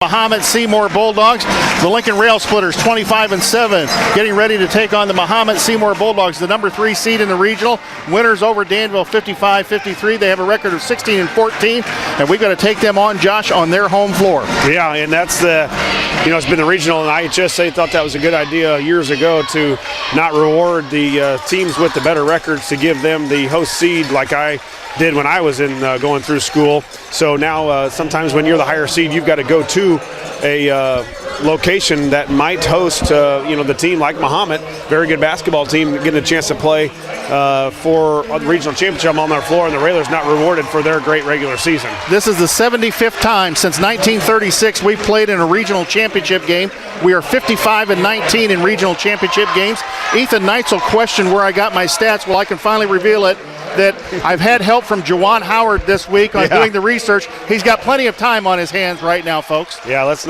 Mahomet-Seymour Bulldogs. The Lincoln Rail Splitters 25-7, getting ready to take on the Mahomet-Seymour Bulldogs, the number 3 seed in the regional. Winners over Danville 55-53. They have a record of 16-14, and we've got to take them on, Josh, on their home floor. Yeah, and that's the, it's been the regional, and IHSA thought that was a good idea years ago to not reward the teams with the better records, to give them the host seed like I did when I was in going through school. So now sometimes when you're the higher seed, you've got to go to a location that might host the team like Mahomet, very good basketball team, getting a chance to play for the regional championship on their floor, and the Railers not rewarded for their great regular season. This is the 75th time since 1936 we've played in a regional championship game. We are 55-19 in regional championship games. Ethan Knights will question where I got my stats. Well, I can finally reveal it, that I've had help from Jawan Howard this week on doing the research. He's got plenty of time on his hands right now, folks. Yeah, let's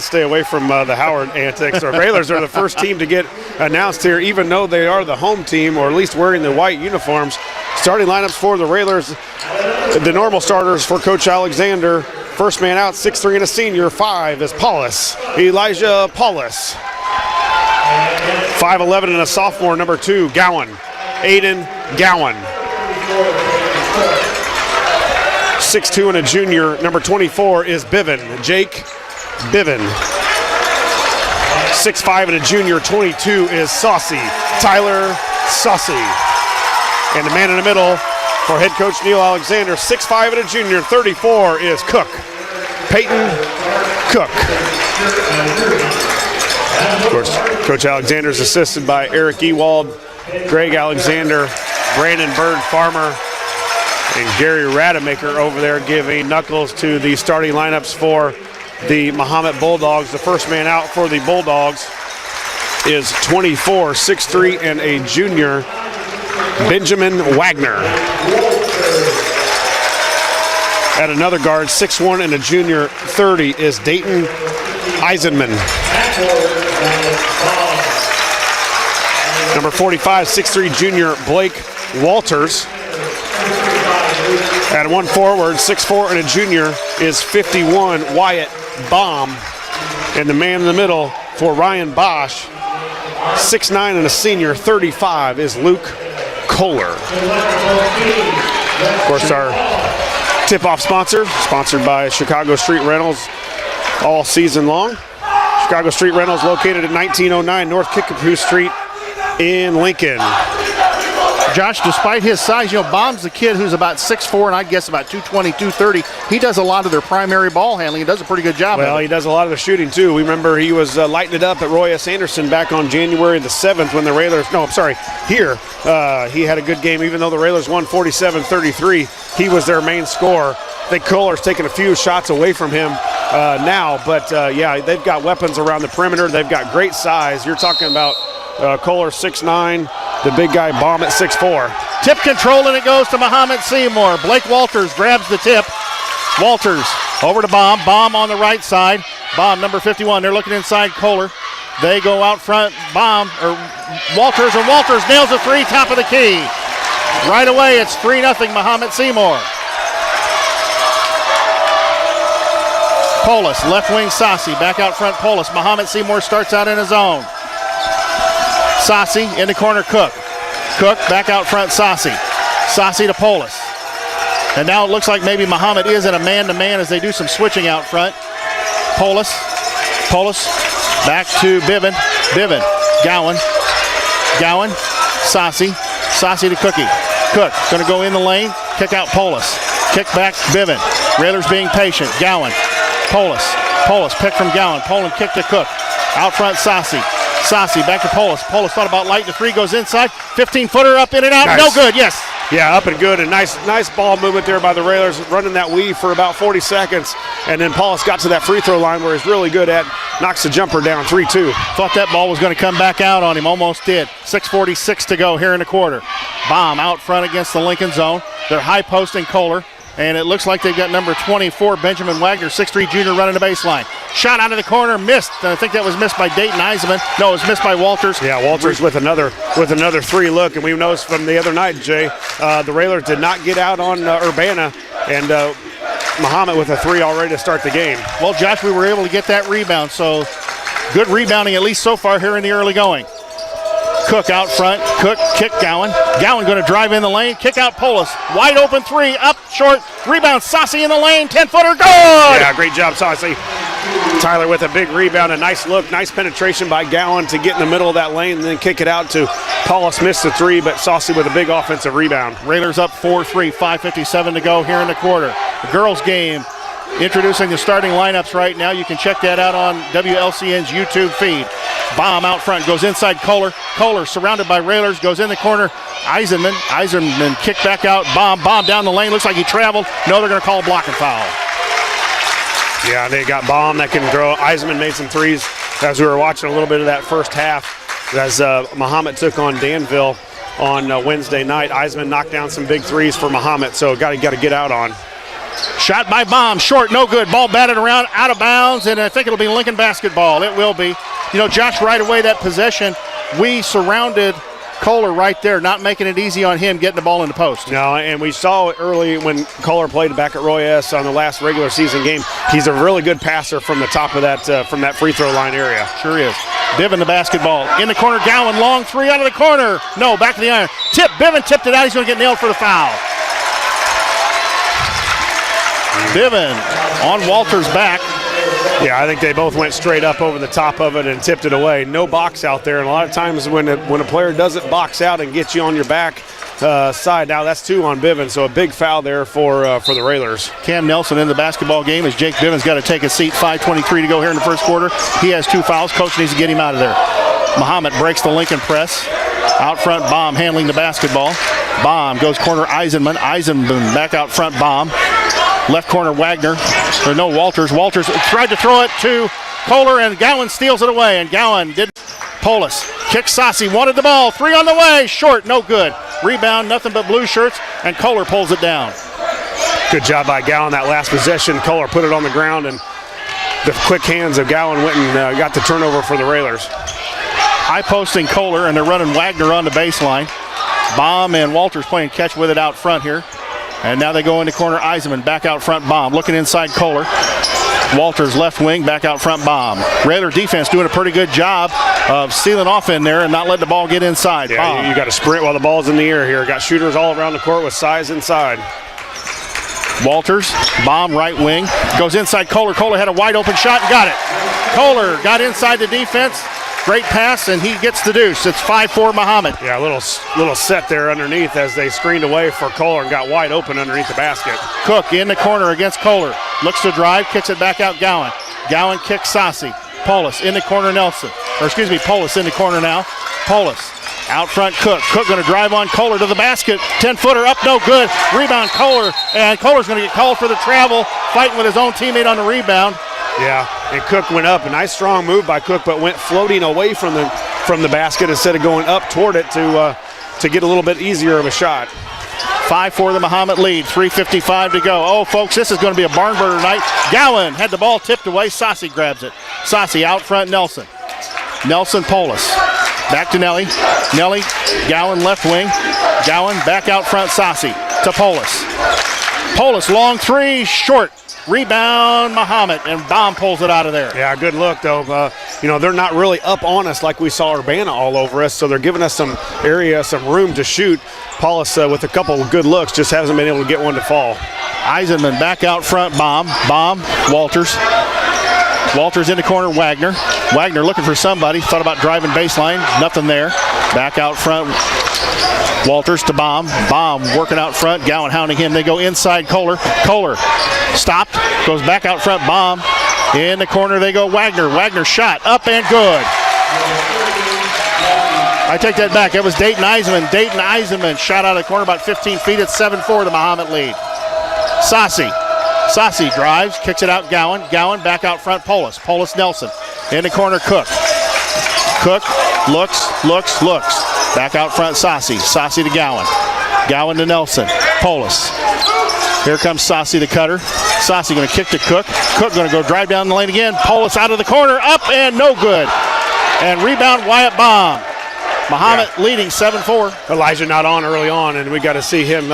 stay away from the Howard antics. The Railers are the first team to get announced here, even though they are the home team, or at least wearing the white uniforms. Starting lineups for the Railers, the normal starters for Coach Alexander. First man out, 6'3" and a senior. 5 is Paulus, Elijah Paulus. 5'11" and a sophomore, number 2, Gowan, Aiden Gowan. 6'2" and a junior, number 24 is Biven, Jake Biven. 6'5" and a junior, 22 is Saucy, Tyler Saucy. And the man in the middle for head coach Neil Alexander, 6'5" and a junior, 34 is Cook, Peyton Cook. Of course, Coach Alexander is assisted by Eric Ewald, Greg Alexander, Brandon Bird Farmer, and Gary Rademacher over there giving knuckles to the starting lineups for the Mahomet Bulldogs. The first man out for the Bulldogs is 24, 6'3", and a junior, Benjamin Wagner. At another guard, 6'1", and a junior, 30, is Dayton Eisenman. Number 45, 6'3", junior, Blake Walters. At one forward, 6'4", and a junior, is 51, Wyatt Baum. And the man in the middle for Ryan Bosch, 6'9", and a senior, 35, is Luke Kohler. Of course, our tip-off sponsored by Chicago Street Rentals all season long. Chicago Street Rentals located at 1909 North Kickapoo Street in Lincoln. Josh, despite his size, Baum's the kid who's about 6'4", and I guess about 220, 230. He does a lot of their primary ball handling. He does a pretty good job. Well, he does a lot of the shooting, too. We remember he was lighting it up at Roy S. Anderson back on January the 7th when the Railers, here. He had a good game, even though the Railers won 47-33. He was their main scorer. I think Kohler's taken a few shots away from him now, but they've got weapons around the perimeter. They've got great size. You're talking about Kohler 6'9", the big guy Baum at 6'4". Tip control, and it goes to Mahomet-Seymour. Blake Walters grabs the tip. Walters over to Baum. Baum on the right side. Baum, number 51. They're looking inside Kohler. They go out front. Walters, and Walters nails a three, top of the key. Right away, it's 3-0 Mahomet-Seymour. Polis, left wing Saucy, back out front Polis. Mahomet-Seymour starts out in his own. Saucy in the corner, Cook. Cook back out front, Saucy. Saucy to Polis. And now it looks like maybe Mahomet is in a man-to-man as they do some switching out front. Polis back to Biven. Gowan, Saucy to Cookie. Cook going to go in the lane, kick out Polis. Kick back Biven. Railers being patient. Gowan, Polis pick from Gowan. Poland kick to Cook. Out front, Saucy back to Polis. Polis thought about lighting the three, goes inside. 15-footer up, in and out. Nice. No good, yes. Yeah, up and good. And nice ball movement there by the Railers, running that weave for about 40 seconds. And then Polis got to that free throw line where he's really good at. Knocks the jumper down, 3-2. Thought that ball was going to come back out on him. Almost did. 6:46 to go here in the quarter. Baum out front against the Lincoln zone. They're high posting Kohler. And it looks like they've got number 24, Benjamin Wagner, 6'3" junior, running the baseline. Shot out of the corner, missed. I think that was missed by Dayton Eisenman. No, it was missed by Walters. Yeah, Walters with another three look. And we noticed from the other night, Jay, the Railers did not get out on Urbana. And Mahomet with a 3 already to start the game. Well, Josh, we were able to get that rebound, so good rebounding at least so far here in the early going. Cook out front. Cook, kick Gowan. Gowan going to drive in the lane. Kick out Polis. Wide open 3, up short. Rebound, Saucy in the lane. 10-footer, good! Yeah, great job, Saucy. Tyler with a big rebound, a nice look, nice penetration by Gowan to get in the middle of that lane and then kick it out to Paulus. Missed the 3, but Saucy with a big offensive rebound. Railers up 4-3, 5:57 to go here in the quarter. The girls game, introducing the starting lineups right now. You can check that out on WLCN's YouTube feed. Bomb out front, goes inside Kohler. Kohler surrounded by Railers, goes in the corner. Eisenman kick back out. Bomb down the lane, looks like he traveled. No, they're going to call a blocking foul. Yeah, they got Bomb that can throw. Eisenman made some 3s as we were watching a little bit of that first half as Mahomet took on Danville on Wednesday night. Eisenman knocked down some big 3s for Mahomet, so got to get out on. Shot by Bomb, short, no good. Ball batted around, out of bounds, and I think it'll be Lincoln basketball. It will be. You know, Josh, right away that possession, we surrounded Kohler right there, not making it easy on him getting the ball in the post. No, and we saw it early when Kohler played back at Roy S. on the last regular season game. He's a really good passer from the top of that, from that free throw line area. Sure is. Bivin the basketball. In the corner, Gowan, long 3 out of the corner. No, back to the iron. Bivin tipped it out. He's going to get nailed for the foul. Bivin on Walter's back. Yeah, I think they both went straight up over the top of it and tipped it away. No box out there, and a lot of times when a player doesn't box out and get you on your back side, now that's 2 on Bivin, so a big foul there for the Railers. Cam Nelson in the basketball game as Jake Bivin's got to take a seat. 5:23 to go here in the first quarter. He has 2 fouls. Coach needs to get him out of there. Mahomet breaks the Lincoln press. Out front, Bomb handling the basketball. Bomb goes corner, Eisenman. Eisenman back out front, Bomb. Left corner, Wagner. Or no, Walters. Walters tried to throw it to Kohler, and Gowan steals it away. And Gowan did. Polis kicks Saucy, wanted the ball. 3 on the way, short, no good. Rebound, nothing but blue shirts, and Kohler pulls it down. Good job by Gowan that last possession. Kohler put it on the ground, and the quick hands of Gowan went and got the turnover for the Railers. High posting Kohler, and they're running Wagner on the baseline. Bomb and Walters playing catch with it out front here. And now they go into corner, Eisenman, back out front, Bomb. Looking inside Kohler. Walters left wing, back out front, Bomb. Railer defense doing a pretty good job of sealing off in there and not letting the ball get inside. Yeah, you got to sprint while the ball's in the air here. Got shooters all around the court with size inside. Walters, Bomb right wing, goes inside Kohler. Kohler had a wide open shot and got it. Kohler got inside the defense. Great pass, and he gets the deuce. It's 5-4 Mahomet. Yeah, a little set there underneath as they screened away for Kohler and got wide open underneath the basket. Cook in the corner against Kohler. Looks to drive, kicks it back out Gowan. Gowan kicks Saucy. Polis in the corner, Polis in the corner now. Polis out front, Cook. Cook going to drive on Kohler to the basket. 10-footer up, no good. Rebound Kohler, and Kohler's going to get called for the travel, fighting with his own teammate on the rebound. Yeah, and Cook went up. A nice strong move by Cook, but went floating away from the basket instead of going up toward it to get a little bit easier of a shot. 5-4 the Mahomet lead, 3:55 to go. Oh, folks, this is going to be a barn burner night. Gowan had the ball tipped away. Saucy grabs it. Saucy out front, Nelson. Nelson, Polis. Back to Nelly. Nelly, Gowan left wing. Gowan back out front, Saucy to Polis. Polis, long 3, short. Rebound, Mahomet, and Bomb pulls it out of there. Yeah, good look, though. They're not really up on us like we saw Urbana all over us, so they're giving us some area, some room to shoot. Paulus, with a couple of good looks, just hasn't been able to get one to fall. Eisenman back out front, Bomb, Walters. Walters in the corner, Wagner. Wagner looking for somebody, thought about driving baseline, nothing there. Back out front, Walters to Bomb. Bomb working out front, Gowan hounding him. They go inside Kohler. Kohler stopped, goes back out front, Bomb. In the corner they go, Wagner. Wagner shot, up and good. I take that back. It was Dayton Eisenman. Dayton Eisenman shot out of the corner about 15 feet. It's 7-4 the Mahomet lead. Saucy drives, kicks it out Gowan. Gowan back out front, Polis. Polis Nelson. In the corner, Cook. Cook looks. Back out front, Saucy. Saucy to Gowan. Gowan to Nelson. Polis. Here comes Saucy, the cutter. Saucy going to kick to Cook. Cook going to go drive down the lane again. Polis out of the corner, up and no good. And rebound, Wyatt Bomb. Mahomet leading 7-4. Elijah not on early on, and we got to see him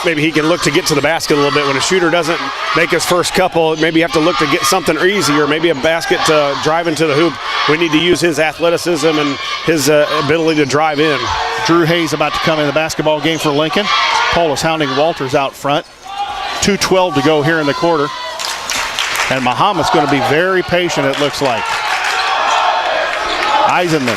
maybe he can look to get to the basket a little bit. When a shooter doesn't make his first couple, maybe you have to look to get something easier, maybe a basket to drive into the hoop. We need to use his athleticism and his ability to drive in. Drew Hayes about to come in the basketball game for Lincoln. Polis hounding Walters out front. 2:12 to go here in the quarter. And Mahomet's going to be very patient, it looks like. Eisenman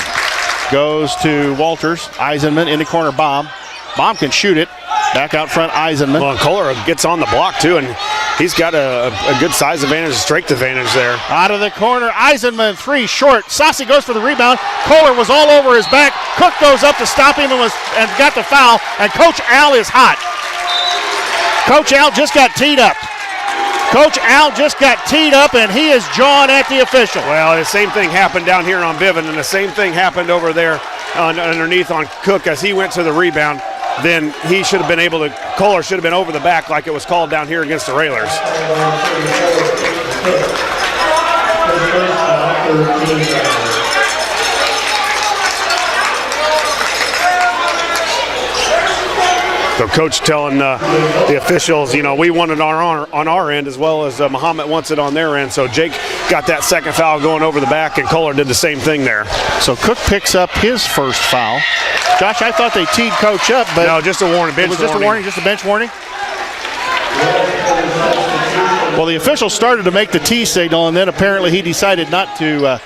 goes to Walters. Eisenman in the corner, Baum. Baum can shoot it. Back out front, Eisenman. Well, and Kohler gets on the block, too, and he's got a good size advantage, strength advantage there. Out of the corner, Eisenman, 3 short. Sassi goes for the rebound. Kohler was all over his back. Cook goes up to stop him and got the foul, and Coach Al is hot. Coach Al just got teed up. Coach Al just got teed up, and he is jawing at the official. Well, the same thing happened down here on Bivens, and the same thing happened over there underneath on Cook as he went to the rebound. Then he should have been able to, Kohler should have been over the back like it was called down here against the Railers. So Coach telling the officials, you know, we want it on our end as well as Mahomet wants it on their end. So Jake got that second foul going over the back, and Kohler did the same thing there. So Cook picks up his first foul. Josh, I thought they teed Coach up, but no, just a warning. It was just a warning, just a bench warning. Well, the official started to make the tee signal, and then apparently he decided not to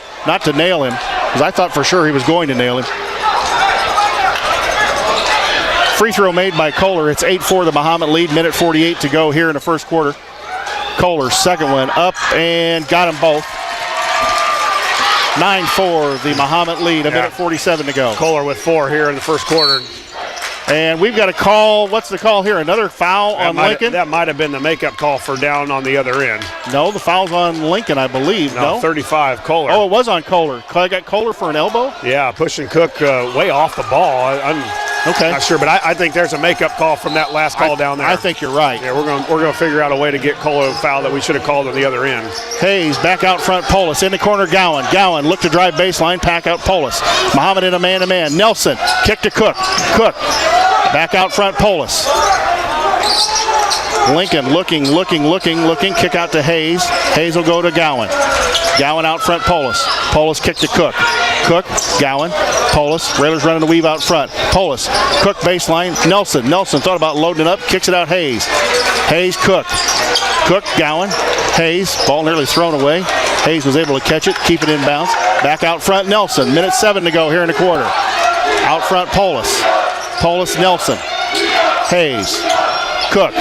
nail him, because I thought for sure he was going to nail him. Free throw made by Kohler. It's 8-4 the Mahomet lead. Minute 48 to go here in the first quarter. Kohler's second one up and got them both. 9-4 the Mahomet lead. Minute 47 to go. Kohler with 4 here in the first quarter. And we've got a call. What's the call here? Another foul on Lincoln? That might have been the makeup call for down on the other end. No, the foul's on Lincoln, I believe. No, 35, Kohler. Oh, it was on Kohler. I got Kohler for an elbow? Yeah, pushing Cook way off the ball. I'm not sure, but I think there's a makeup call from that last call down there. I think you're right. Yeah, we're gonna figure out a way to get Kohler a foul that we should have called on the other end. Hayes back out front, Polis in the corner, Gowan. Gowan look to drive baseline, pack out Polis. Mahomet in a man-to-man. Nelson kick to Cook. Cook back out front, Polis. Lincoln looking, kick out to Hayes. Hayes will go to Gowan. Gowan out front, Polis. Polis kick to Cook. Cook, Gowan, Polis. Railers running the weave out front. Polis, Cook baseline, Nelson. Nelson thought about loading it up, kicks it out Hayes. Hayes, Cook. Cook, Gowan, Hayes. Ball nearly thrown away. Hayes was able to catch it, keep it in bounds. Back out front, Nelson. Minute 7 to go here in the quarter. Out front, Polis. Polis, Nelson. Hayes, Cook.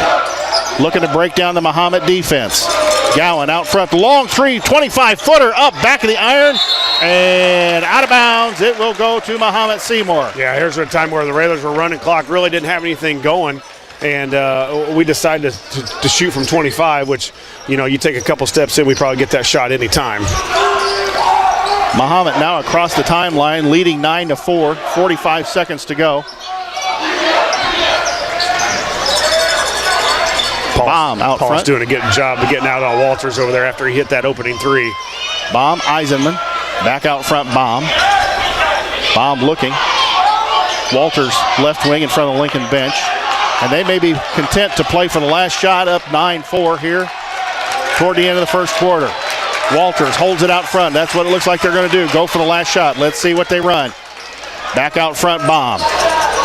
Looking to break down the Mahomet defense. Gowan out front, long 3, 25-footer up, back of the iron, and out of bounds. It will go to Mahomet-Seymour. Yeah, here's a time where the Railers were running clock, really didn't have anything going, and we decided to shoot from 25, which, you know, you take a couple steps in, we probably get that shot any time. Mahomet now across the timeline, leading 9-4, 45 seconds to go. Baum out Paul's front. Doing a good job of getting out on Walters over there after he hit that opening 3. Baum, Eisenman. Back out front, Baum. Baum looking. Walters left wing in front of the Lincoln bench. And they may be content to play for the last shot, up 9-4 here toward the end of the first quarter. Walters holds it out front. That's what it looks like they're going to do. Go for the last shot. Let's see what they run. Back out front, Baum.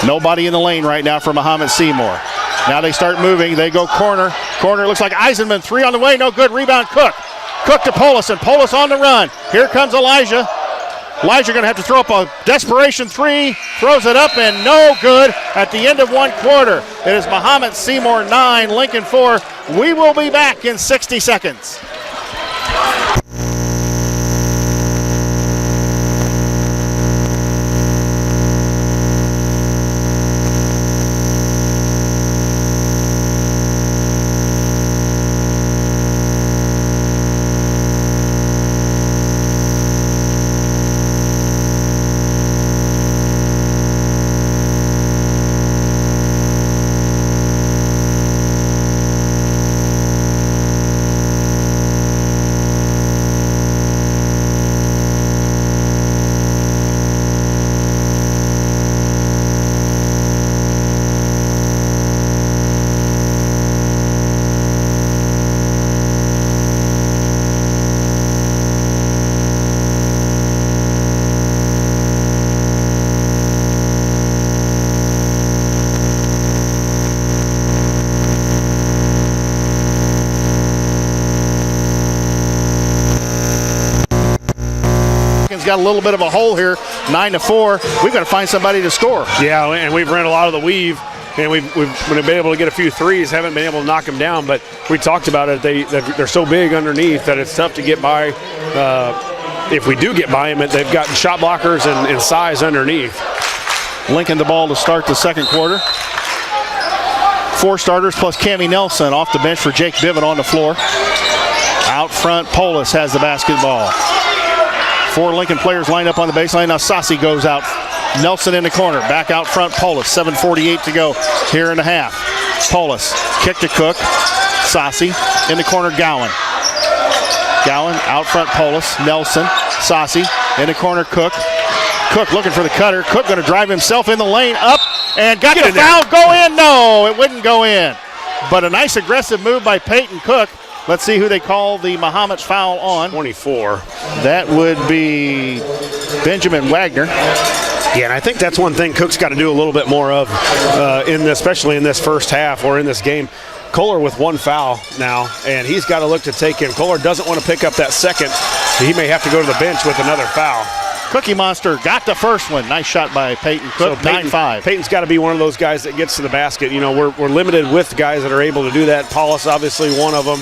Nobody in the lane right now for Mahomet-Seymour. Now they start moving. They go corner. Corner looks like Eisenman. 3 on the way. No good. Rebound, Cook. Cook to Polis, and Polis on the run. Here comes Elijah. Elijah going to have to throw up a desperation 3. Throws it up and no good at the end of one quarter. It is Mahomet-Seymour 9, Lincoln 4. We will be back in 60 seconds. got a little bit of a hole here, 9-4. We've got to find somebody to score. Yeah, and we've run a lot of the weave, and we've been able to get a few threes, haven't been able to knock them down, but we talked about it. They're so big underneath that it's tough to get by. If we do get by them, they've got shot blockers and size underneath. Lincoln the ball to start the second quarter. 4 starters plus Cammie Nelson off the bench for Jake Biven on the floor. Out front, Polis has the basketball. 4 Lincoln players lined up on the baseline. Now Sassi goes out. Nelson in the corner. Back out front, Polis. 7:48 to go here in the half. Polis, kick to Cook. Sassi in the corner, Gowan. Gowan out front, Polis. Nelson, Sassi in the corner, Cook. Cook looking for the cutter. Cook going to drive himself in the lane, up, and got the foul. Go in? No, it wouldn't go in. But a nice aggressive move by Peyton Cook. Let's see who they call the Mahomet's foul on. 24. That would be Benjamin Wagner. Yeah, and I think that's one thing Cook's got to do a little bit more of, especially in this first half or in this game. Kohler with 1 foul now, and he's got to look to take in. Kohler doesn't want to pick up that second. He may have to go to the bench with another foul. Cookie Monster got the first one. Nice shot by Peyton Cook, so 9-5. Peyton's got to be one of those guys that gets to the basket. You know, we're limited with guys that are able to do that. Paulus obviously one of them.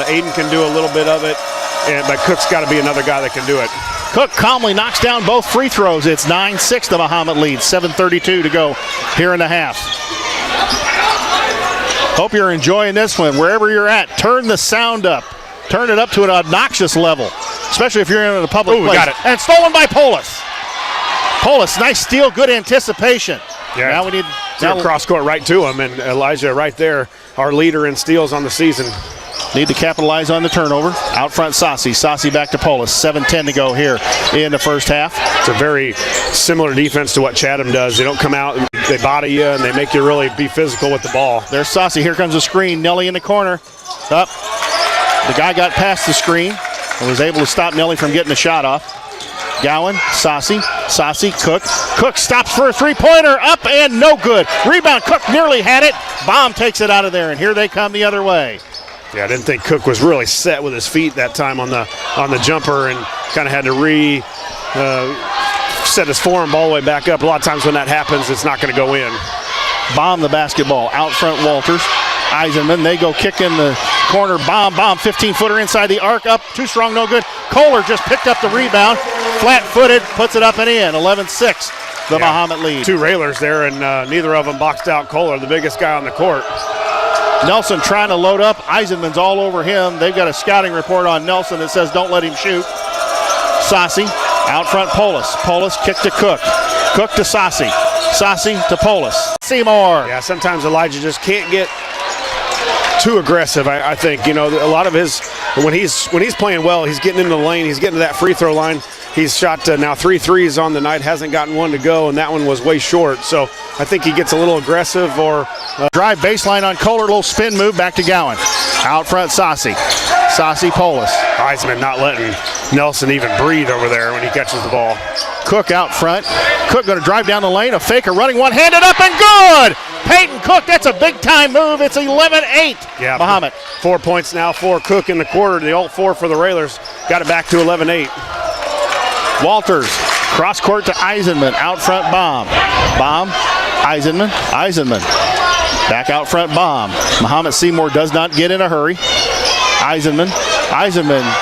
Aiden can do a little bit of it, but Cook's got to be another guy that can do it. Cook calmly knocks down both free throws. It's 9-6, the Mahomet lead. 7:32 to go here in the half. Hope you're enjoying this one. Wherever you're at, turn the sound up. Turn it up to an obnoxious level, especially if you're in a public place. Got it. And stolen by Polis. Polis, nice steal, good anticipation. Yeah. Now we need cross court right to him, and Elijah right there, our leader in steals on the season. Need to capitalize on the turnover. Out front, Sassi. Sassi back to Polis. 7:10 to go here in the first half. It's a very similar defense to what Chatham does. They don't come out, and they body you, and they make you really be physical with the ball. There's Sassi. Here comes the screen. Nelly in the corner. Up. The guy got past the screen and was able to stop Nelly from getting the shot off. Gowan, Sassi, Cook. Cook stops for a three-pointer, up and no good. Rebound, Cook nearly had it. Baum takes it out of there, and here they come the other way. Yeah, I didn't think Cook was really set with his feet that time on the jumper, and kind of had to set his form all the way back up. A lot of times when that happens, it's not going to go in. Baum the basketball. Out front, Walters. Eisenman, they go kick in the corner. Baum, 15-footer inside the arc. Up, too strong, no good. Kohler just picked up the rebound. Flat-footed, puts it up and in. 11-6, the Mahomet lead. 2 railers there, and neither of them boxed out Kohler, the biggest guy on the court. Nelson trying to load up. Eisenman's all over him. They've got a scouting report on Nelson that says don't let him shoot. Sassi, out front, Polis. Polis kick to Cook. Cook to Sassi. Sassi to Polis. Seymour. Yeah, sometimes Elijah just can't get too aggressive. I think, you know, a lot of his, when he's playing well, he's getting into the lane, he's getting to that free throw line. He's shot now 3 threes on the night, hasn't gotten one to go, and that one was way short. So I think he gets a little aggressive or drive baseline on Kohler, little spin move back to Gowan. Out front, Sassi. Sassi, Polis. Eisman not letting Nelson even breathe over there when he catches the ball. Cook out front. Cook going to drive down the lane. A faker running one-handed up and good. Peyton Cook, that's a big-time move. It's 11-8. Yeah, Mahomet. 4 points now for Cook in the quarter. The all 4 for the Railers. Got it back to 11-8. Walters, cross court to Eisenman. Out front, Baum. Baum, Eisenman. Back out front, Baum. Mahomet-Seymour does not get in a hurry. Eisenman,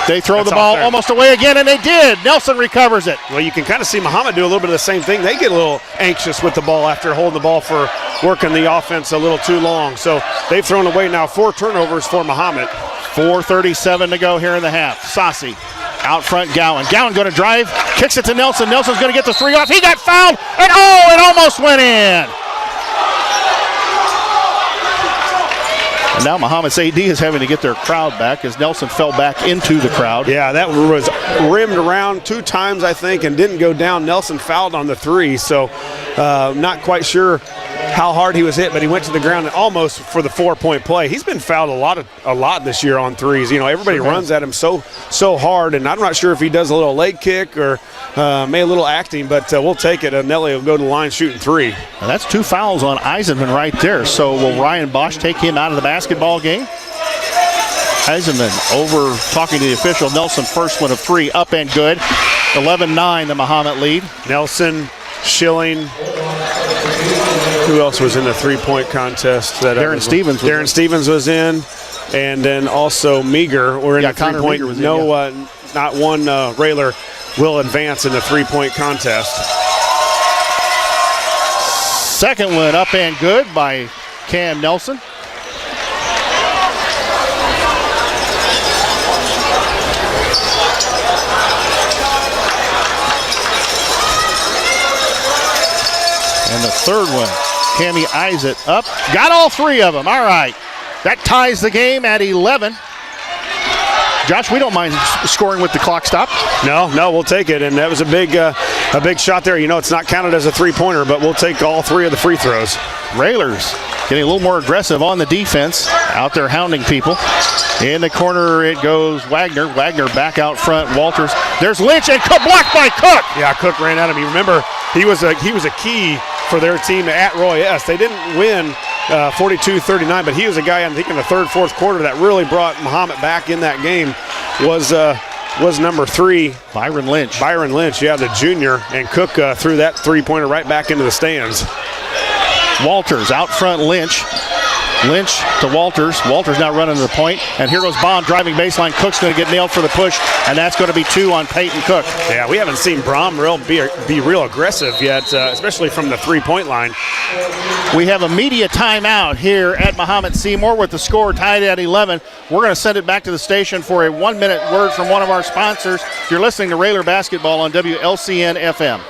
they throw the ball almost away again, and they did. Nelson recovers it. Well, you can kind of see Mahomet do a little bit of the same thing. They get a little anxious with the ball after holding the ball for working the offense a little too long. So they've thrown away now 4 turnovers for Mahomet. 4:37 to go here in the half. Sassi, out front, Gowan. Gowan going to drive, kicks it to Nelson. Nelson's going to get the 3 off. He got fouled, and it almost went in. And now Mahomet's AD is having to get their crowd back as Nelson fell back into the crowd. Yeah, that was rimmed around 2 times, I think, and didn't go down. Nelson fouled on the 3, so not quite sure how hard he was hit, but he went to the ground almost for the 4-point play. He's been fouled a lot this year on 3s. You know, everybody runs at him so hard, and I'm not sure if he does a little leg kick or may a little acting, but we'll take it. Nelly will go to the line shooting 3. Now that's 2 fouls on Eisenman right there. So will Ryan Bosch take him out of the basketball game? Eisenman over talking to the official. Nelson first one of 3, up and good. 11-9, the Mahomet lead. Nelson, Schilling. Who else was in the three-point contest? Darren Stevens. Darren Stevens was in. And then also Meager. We're in the three-point. Not one Railer will advance in the three-point contest. Second one up and good by Cam Nelson. And the third one, Cammie eyes it up. Got all three of them. All right. That ties the game at 11. Josh, we don't mind scoring with the clock stop. No, we'll take it. And that was a big shot there. You know, it's not counted as a three-pointer, but we'll take all three of the free throws. Railers getting a little more aggressive on the defense. Out there hounding people. In the corner it goes Wagner. Wagner back out front. Walters. There's Lynch and blocked by Cook. Yeah, Cook ran at him. You remember, he was a key for their team at Roy S. They didn't win 42-39, but he was a guy, I think, in the third, fourth quarter that really brought Mahomet back in that game. Was number 3. Byron Lynch, yeah, the junior, and Cook threw that three-pointer right back into the stands. Walters out front, Lynch to Walters. Walters now running to the point, and here goes Baum driving baseline. Cook's going to get nailed for the push, and that's going to be 2 on Peyton Cook. Yeah, we haven't seen Baum be real aggressive yet, especially from the three-point line. We have a media timeout here at Mahomet-Seymour with the score tied at 11. We're going to send it back to the station for a 1-minute word from one of our sponsors. You're listening to Railer Basketball on WLCN FM.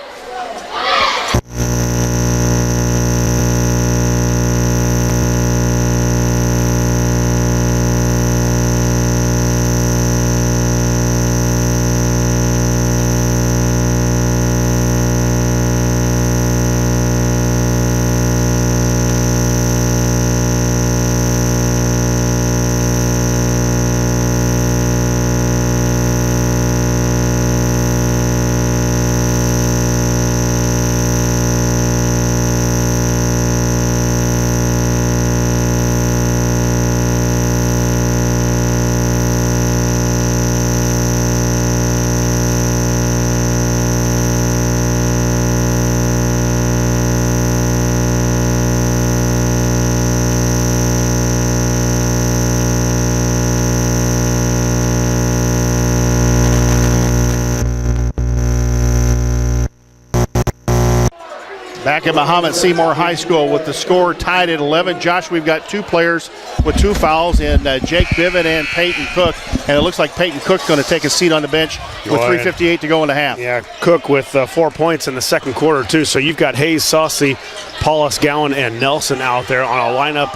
Back at Mahomet-Seymour High School with the score tied at 11. Josh, we've got 2 players with 2 fouls in Jake Biven and Peyton Cook. And it looks like Peyton Cook's going to take a seat on the bench with 3:58 to go in the half. Yeah, Cook with 4 points in the second quarter, too. So you've got Hayes, Saucy, Paulus, Gowan, and Nelson out there on a lineup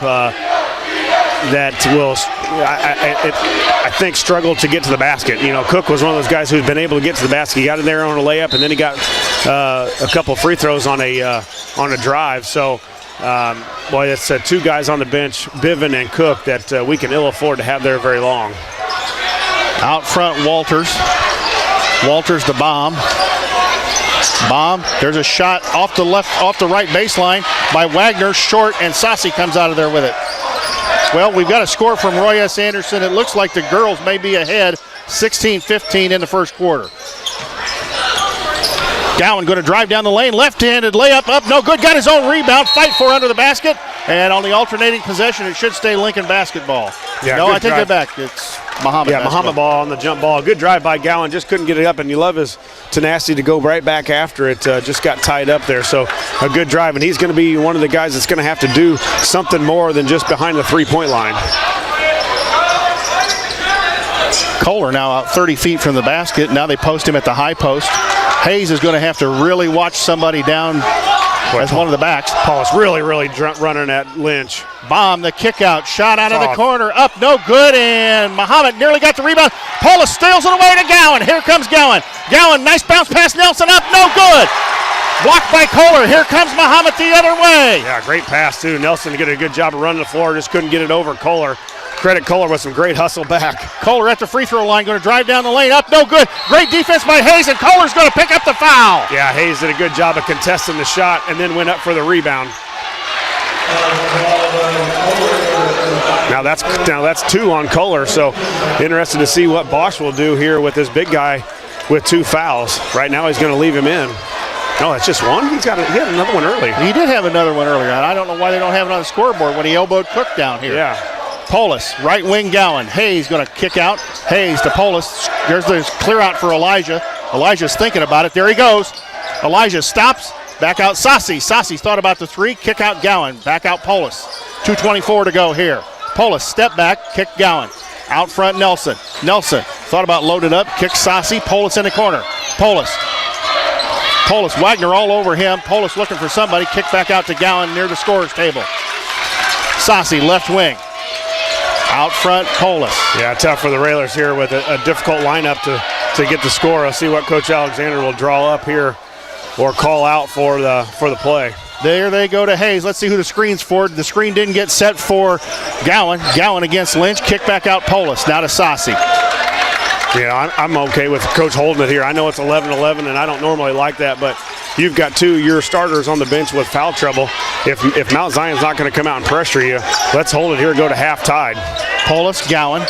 that will, I think, struggle to get to the basket. You know, Cook was one of those guys who's been able to get to the basket. He got in there on a layup, and then he got a couple free throws on a drive. So, boy, it's 2 guys on the bench, Biven and Cook, that we can ill afford to have there very long. Out front, Walters. Walters to Baum. Baum, there's a shot off the right baseline by Wagner, short, and Saucy comes out of there with it. Well, we've got a score from Roy S. Anderson. It looks like the girls may be ahead 16-15 in the first quarter. Gowan going to drive down the lane, left-handed layup up, no good, got his own rebound, fight for under the basket, and on the alternating possession, it should stay Lincoln basketball. Yeah, no, I take that back. It's Mahomet. Yeah, Mahomet ball on the jump ball. Good drive by Gowan, just couldn't get it up, and you love his tenacity to go right back after it. Just got tied up there, so a good drive, and he's going to be one of the guys that's going to have to do something more than just behind the three-point line. Kohler now out 30 feet from the basket. Now they post him at the high post. Hayes is going to have to really watch somebody down as one of the backs. Paulus really running at Lynch. Baum, the kick out, shot out of the corner, up, no good, and Mahomet nearly got the rebound. Paulus steals it away to Gowan. Here comes Gowan. Gowan, nice bounce pass, Nelson up, no good. Blocked by Kohler. Here comes Mahomet the other way. Yeah, great pass, too. Nelson did a good job of running the floor, just couldn't get it over Kohler. Credit Kohler with some great hustle back. Kohler at the free throw line, going to drive down the lane, up, no good. Great defense by Hayes, and Kohler's going to pick up the foul. Yeah, Hayes did a good job of contesting the shot and then went up for the rebound. Now that's 2 on Kohler, so interested to see what Bosch will do here with this big guy with 2 fouls. Right now he's going to leave him in. No, that's just one? He had another one early. He did have another one earlier, and I don't know why they don't have it on the scoreboard when he elbowed Cook down here. Yeah. Polis, right wing Gowan. Hayes going to kick out. Hayes to Polis. There's the clear out for Elijah. Elijah's thinking about it. There he goes. Elijah stops. Back out Saucy. Saucy's thought about the 3. Kick out Gowan. Back out Polis. 2:24 to go here. Polis, step back. Kick Gowan. Out front Nelson. Nelson thought about loading up. Kick Saucy. Polis in the corner. Polis, Wagner all over him. Polis looking for somebody. Kick back out to Gowan near the scorer's table. Saucy, left wing. Out front, Polis. Yeah, tough for the Railers here with a difficult lineup to get the score. I'll see what Coach Alexander will draw up here or call out for the play. There they go to Hayes. Let's see who the screen's for. The screen didn't get set for Gowan. Gowan against Lynch. Kick back out Polis. Now to Saucy. Yeah, I'm okay with Coach holding it here. I know it's 11-11, and I don't normally like that, but you've got 2 your starters on the bench with foul trouble. If Mount Zion's not going to come out and pressure you, let's hold it here and go to half tied. Polis, Gowan.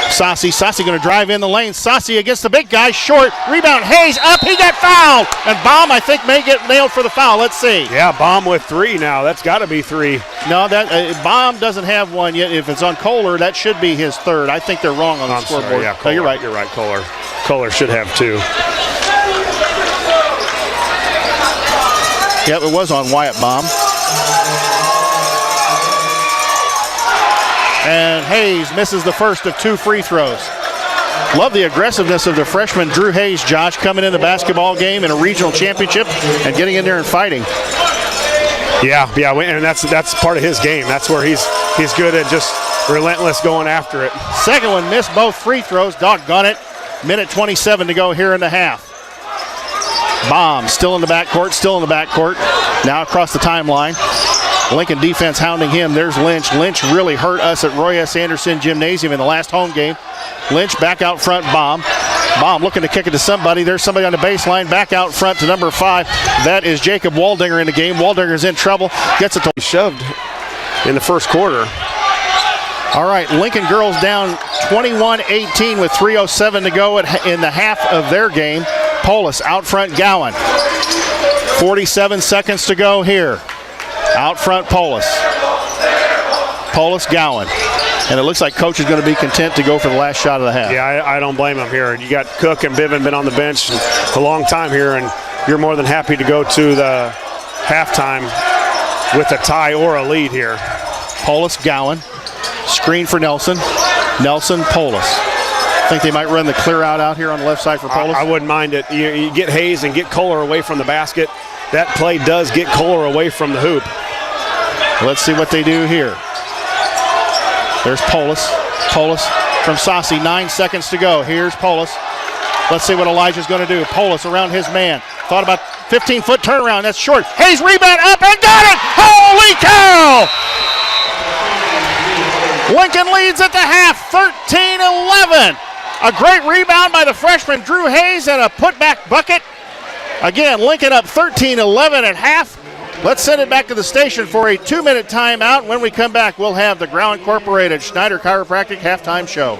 Saucy going to drive in the lane. Saucy against the big guy, short. Rebound, Hayes up, he got fouled. And Baum, I think, may get nailed for the foul. Let's see. Yeah, Baum with 3 now. That's got to be 3. No, that Baum doesn't have one yet. If it's on Kohler, that should be his 3rd. I think they're wrong on the scoreboard. Sorry, yeah, You're right. You're right, Kohler. Kohler should have 2. Yep, it was on Wyatt Baum. And Hayes misses the first of 2 free throws. Love the aggressiveness of the freshman Drew Hayes, Josh, coming in the basketball game in a regional championship and getting in there and fighting. Yeah, and that's part of his game. That's where he's good at just relentless going after it. Second one missed both free throws. Doggone it. Minute 27 to go here in the half. Baum still in the backcourt. Now across the timeline. Lincoln defense hounding him. There's Lynch. Lynch really hurt us at Roy S. Anderson Gymnasium in the last home game. Lynch back out front, Baum. Baum looking to kick it to somebody. There's somebody on the baseline. Back out front to number 5. That is Jacob Waldinger in the game. Waldinger's in trouble. Gets it to shoved in the first quarter. All right, Lincoln girls down 21-18 with 3:07 to go in the half of their game. Polis out front, Gowan. 47 seconds to go here. Out front, Polis, Gowan. And it looks like Coach is going to be content to go for the last shot of the half. Yeah, I don't blame him here. You got Cook and Bivin been on the bench a long time here, and you're more than happy to go to the halftime with a tie or a lead here. Polis, Gowan. Screen for Nelson. Nelson, Polis. Think they might run the clear out here on the left side for Polis? I wouldn't mind it. You get Hayes and get Kohler away from the basket. That play does get Kohler away from the hoop. Let's see what they do here. There's Polis from Saucy, 9 seconds to go. Here's Polis. Let's see what Elijah's going to do. Polis around his man. Thought about 15-foot turnaround. That's short. Hayes rebound up and got it! Holy cow! Lincoln leads at the half, 13-11. A great rebound by the freshman Drew Hayes and a putback bucket. Again, Lincoln up 13-11 at half. Let's send it back to the station for a 2-minute timeout. When we come back, we'll have the Grau Incorporated Schneider Chiropractic halftime show.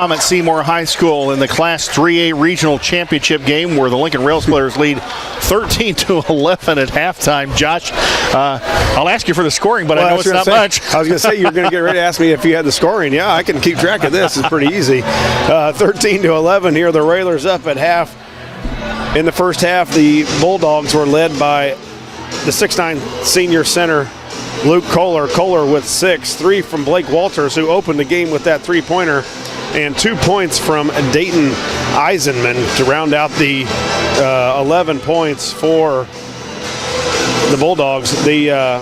Mahomet-Seymour High School in the Class 3A Regional Championship game where the Lincoln Rails players lead 13-11 at halftime. Josh, I'll ask you for the scoring, but I know it's not much. I was going to say, you were going to get ready to ask me if you had the scoring. Yeah, I can keep track of this. It's pretty easy. 13-11 here. The Railers up at half. In the first half, the Bulldogs were led by the 6'9 senior center, Luke Kohler. Kohler with 6, 3 from Blake Walters, who opened the game with that three-pointer, and 2 points from Dayton Eisenman to round out the 11 points for the Bulldogs. The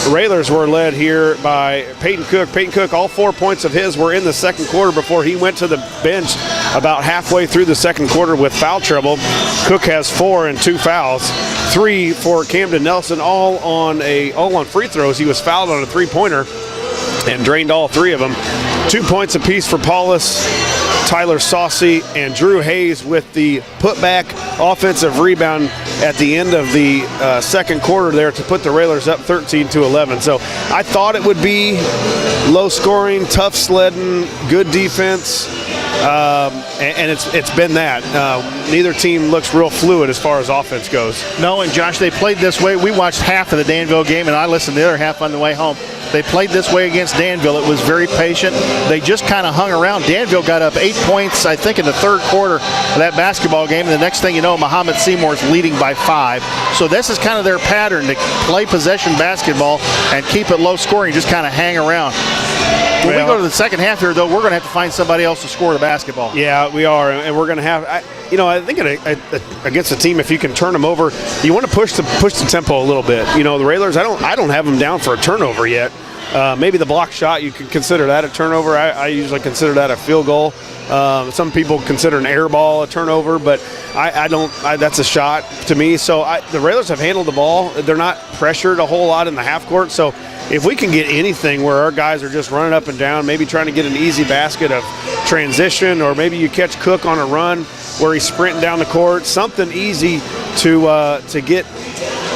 Railers were led here by Peyton Cook. Peyton Cook, all 4 points of his were in the second quarter before he went to the bench about halfway through the second quarter with foul trouble. Cook has 4 and 2 fouls. 3 for Camden Nelson, all on free throws. He was fouled on a three-pointer and drained all 3 of them. 2 points apiece for Paulus, Tyler Saucy, and Drew Hayes with the putback offensive rebound at the end of the second quarter there to put the Railers up 13-11. So I thought it would be low scoring, tough sledding, good defense, and it's been that. Neither team looks real fluid as far as offense goes. No, and Josh, they played this way. We watched half of the Danville game, and I listened to the other half on the way home. They played this way against Danville. It was very patient. They just kind of hung around. Danville got up 8 points, I think, in the third quarter of that basketball game. And the next thing you know, Mahomet-Seymour's leading by 5. So this is kind of their pattern, to play possession basketball and keep it low scoring, just kind of hang around. When we go to the second half here, though, we're going to have to find somebody else to score the basketball. Yeah, we are, and we're going to have. I think against a team, if you can turn them over, you want to push the tempo a little bit. The Railers, I don't have them down for a turnover yet. Maybe the block shot, you can consider that a turnover. I usually consider that a field goal. Some people consider an air ball a turnover, but I don't. That's a shot to me. So the Railers have handled the ball. They're not pressured a whole lot in the half court. So if we can get anything where our guys are just running up and down, maybe trying to get an easy basket of transition, or maybe you catch Cook on a run where he's sprinting down the court, something easy to get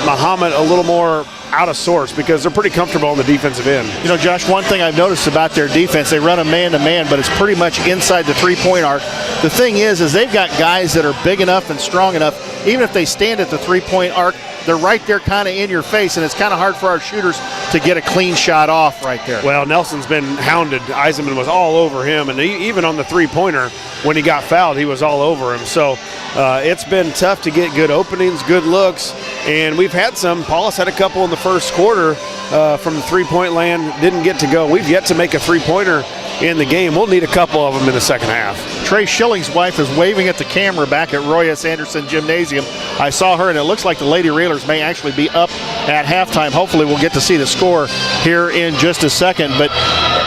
Mahomet a little more out of sorts, because they're pretty comfortable on the defensive end. Josh, one thing I've noticed about their defense, they run a man-to-man, but it's pretty much inside the three-point arc. The thing is they've got guys that are big enough and strong enough, even if they stand at the three-point arc, they're right there kind of in your face, and it's kind of hard for our shooters to get a clean shot off right there. Well, Nelson's been hounded. Eisenman was all over him, and even on the three-pointer, when he got fouled, he was all over him. So it's been tough to get good openings, good looks, and we've had some. Paulus had a couple in the first quarter from the three-point land, didn't get to go. We've yet to make a three-pointer in the game. We'll need a couple of them in the second half. Trey Schilling's wife is waving at the camera back at Roy S. Anderson Gymnasium. I saw her, and it looks like the Lady Railers may actually be up at halftime. Hopefully we'll get to see the score here in just a second. But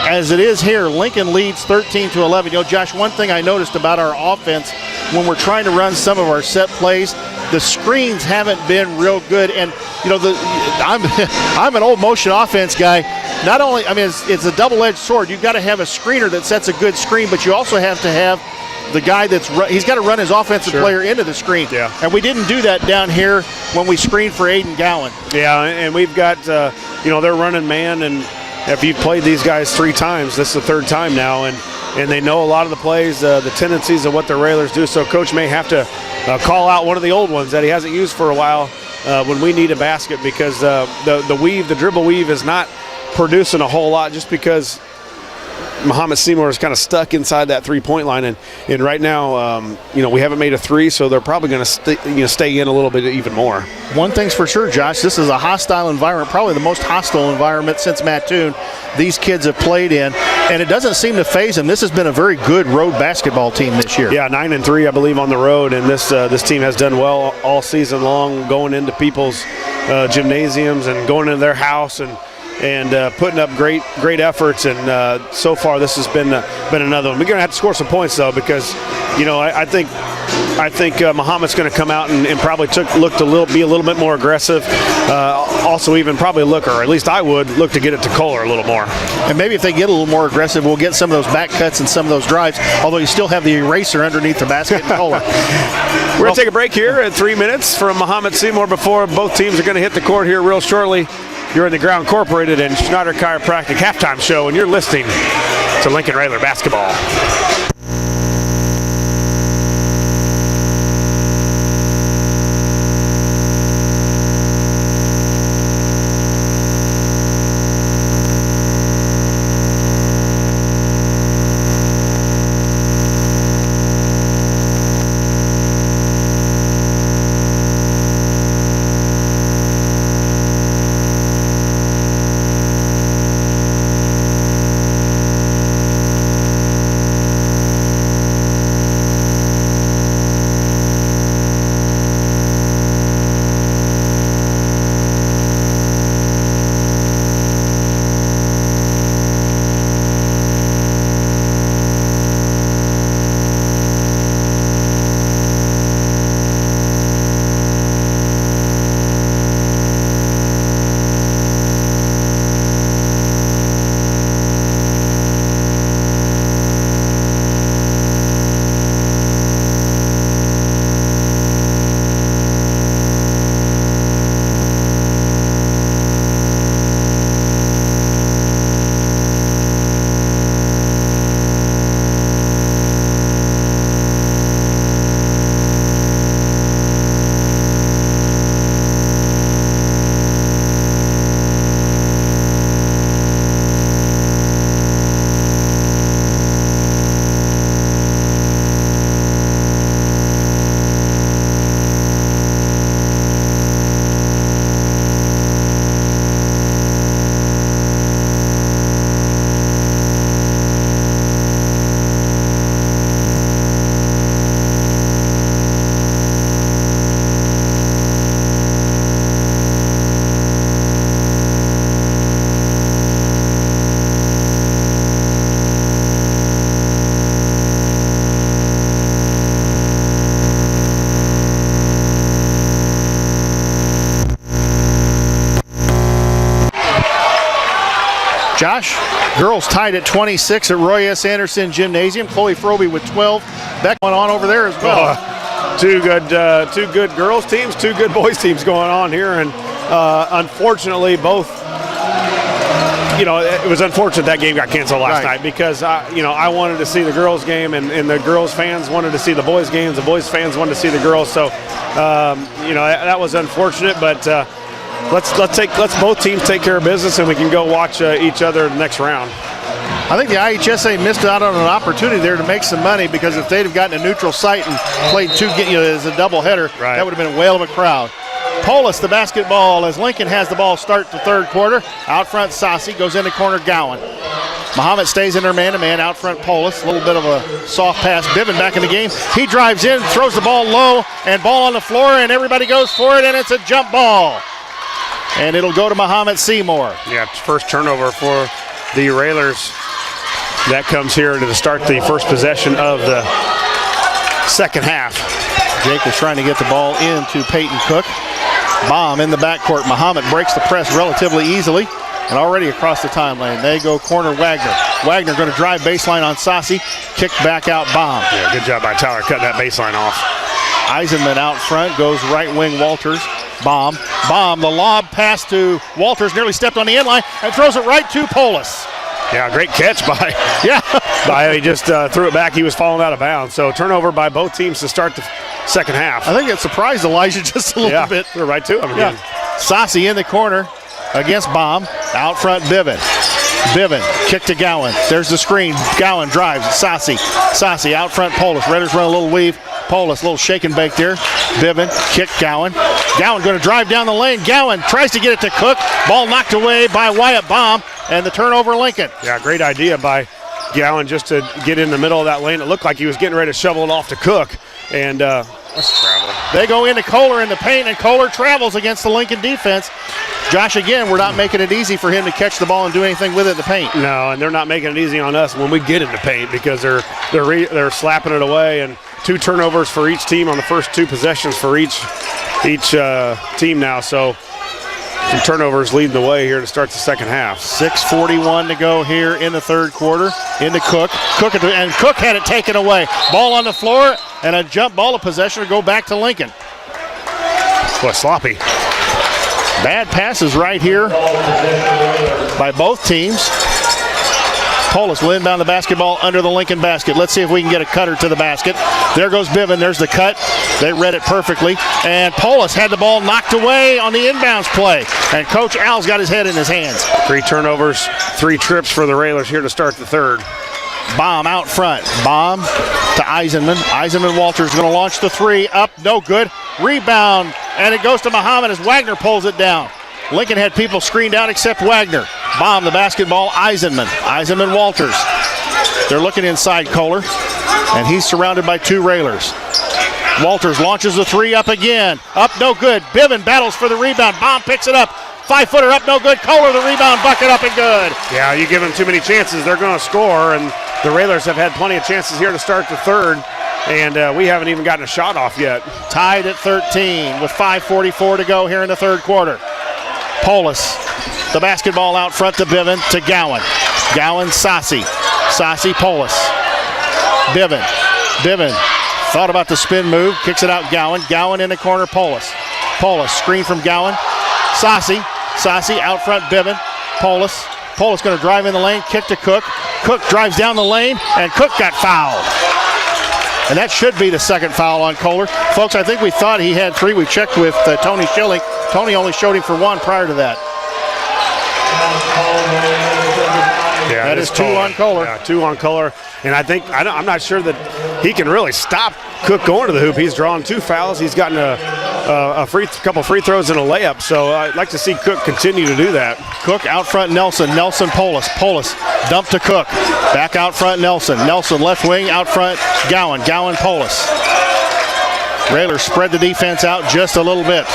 as it is here, Lincoln leads 13-11. Josh, one thing I noticed about our offense when we're trying to run some of our set plays, the screens haven't been real good. And, I'm an old motion offense guy. Not only, it's a double-edged sword. You've got to have a screener that sets a good screen, but you also have to have the guy he's got to run his offensive player into the screen. Yeah. And we didn't do that down here when we screened for Aiden Gowan. Yeah, and we've got, they're running man, and if you've played these guys 3 times, this is the 3rd time now, and they know a lot of the plays, the tendencies of what the Railers do. So Coach may have to call out one of the old ones that he hasn't used for a while when we need a basket, because the dribble weave is not producing a whole lot, just because Mahomet-Seymour is kind of stuck inside that three-point line, and right now, we haven't made a 3, so they're probably going to stay in a little bit even more. One thing's for sure, Josh, this is a hostile environment, probably the most hostile environment since Mattoon these kids have played in, and it doesn't seem to faze them. This has been a very good road basketball team this year. Yeah, 9-3, I believe, on the road, and this team has done well all season long, going into people's gymnasiums and going into their house and putting up great efforts, and so far this has been another one. We're going to have to score some points, though, because I think Mahomet's going to come out and probably be a little bit more aggressive. Also, even probably look, or at least I would look to get it to Kohler a little more. And maybe if they get a little more aggressive, we'll get some of those back cuts and some of those drives. Although you still have the eraser underneath the basket and Kohler. We're going to take a break here at 3 minutes from Mahomet-Seymour before both teams are going to hit the court here real shortly. You're in the Ground Incorporated and Schneider Chiropractic halftime show, and you're listening to Lincoln Railer basketball. Josh, girls tied at 26 at Roy S. Anderson Gymnasium. Chloe Froby with 12. Beck went on over there as well. Two good girls teams, two good boys teams going on here, and unfortunately both. It was unfortunate that game got canceled last night because I wanted to see the girls game, and the girls fans wanted to see the boys games. The boys fans wanted to see the girls. So that was unfortunate, but let's both teams take care of business, and we can go watch each other the next round. I think the IHSA missed out on an opportunity there to make some money, because if they'd have gotten a neutral site and played as a doubleheader, that would have been a whale of a crowd. Polis the basketball as Lincoln has the ball start the third quarter. Out front, Saucy goes into corner, Gowan. Mahomet stays in her man-to-man. Out front, Polis. A little bit of a soft pass. Biven back in the game. He drives in, throws the ball low, and ball on the floor, and everybody goes for it, and it's a jump ball. And it'll go to Mahomet-Seymour. Yeah, first turnover for the Railers. That comes here to start the first possession of the second half. Jake is trying to get the ball into Peyton Cook. Bomb in the backcourt. Mahomet breaks the press relatively easily, and already across the timeline. They go corner, Wagner. Wagner going to drive baseline on Saucy. Kick back out, Bomb. Yeah, good job by Tyler cutting that baseline off. Eisenman out front, goes right wing, Walters. Bomb, the lob pass to Walters, nearly stepped on the end line, and throws it right to Polis. Yeah, great catch by he just threw it back. He was falling out of bounds. So turnover by both teams to start the second half. I think it surprised Elijah just a little bit. Threw right to him again. Saucy in the corner against Bomb. Out front, Biven. Kick to Gowan. There's the screen. Gowan drives. Saucy out front, Polis. Raiders run a little weave. Polis, a little shake and bake there. Biven, kick Gowan. Gowan going to drive down the lane. Gowan tries to get it to Cook. Ball knocked away by Wyatt Bomb, and the turnover, Lincoln. Yeah, great idea by Gowan just to get in the middle of that lane. It looked like he was getting ready to shovel it off to Cook, and let's travel. They go into Kohler in the paint, and Kohler travels against the Lincoln defense. Josh, again, we're not making it easy for him to catch the ball and do anything with it in the paint. No, and they're not making it easy on us when we get in the paint, because they're slapping it away, and 2 turnovers for each team on the first 2 possessions for each team now. So some turnovers leading the way here to start the second half. 6:41 to go here in the third quarter. Into Cook. Cook had it taken away. Ball on the floor, and a jump ball of possession to go back to Lincoln. Boy, sloppy. Bad passes right here by both teams. Polis will inbound the basketball under the Lincoln basket. Let's see if we can get a cutter to the basket. There goes Biven. There's the cut. They read it perfectly. And Polis had the ball knocked away on the inbounds play. And Coach Al's got his head in his hands. 3 turnovers, 3 trips for the Railers here to start the third. Bomb out front. Bomb to Eisenman. Walters going to launch the 3. Up, no good. Rebound. And it goes to Mahomet as Wagner pulls it down. Lincoln had people screened out except Wagner. Bomb the basketball, Eisenman, Walters. They're looking inside Kohler, and he's surrounded by 2 Railers. Walters launches the 3 up again. Up, no good. Biven battles for the rebound. Bomb picks it up. 5-footer up, no good. Kohler, the rebound, bucket up and good. Yeah, you give them too many chances, they're going to score, and the Railers have had plenty of chances here to start the third, and we haven't even gotten a shot off yet. Tied at 13 with 5:44 to go here in the third quarter. Polis, the basketball out front to Biven, to Gowan. Gowan, Saucy, Polis. Biven thought about the spin move, kicks it out Gowan in the corner, Polis, screen from Gowan. Saucy out front, Biven. Polis going to drive in the lane, kick to Cook. Cook drives down the lane, and Cook got fouled. And that should be the second foul on Kohler. Folks, I think we thought he had 3. We checked with Tony Schilling. Tony only showed him for 1 prior to that. Yeah, that is 2 on Kohler. Yeah, 2 on Kohler. And I'm not sure that he can really stop Cook going to the hoop. He's drawn 2 fouls. He's gotten a couple free throws and a layup. So I'd like to see Cook continue to do that. Cook out front, Nelson, Polis. Dump to Cook. Back out front, Nelson left wing, out front, Gowan, Polis. Railers spread the defense out just a little bit.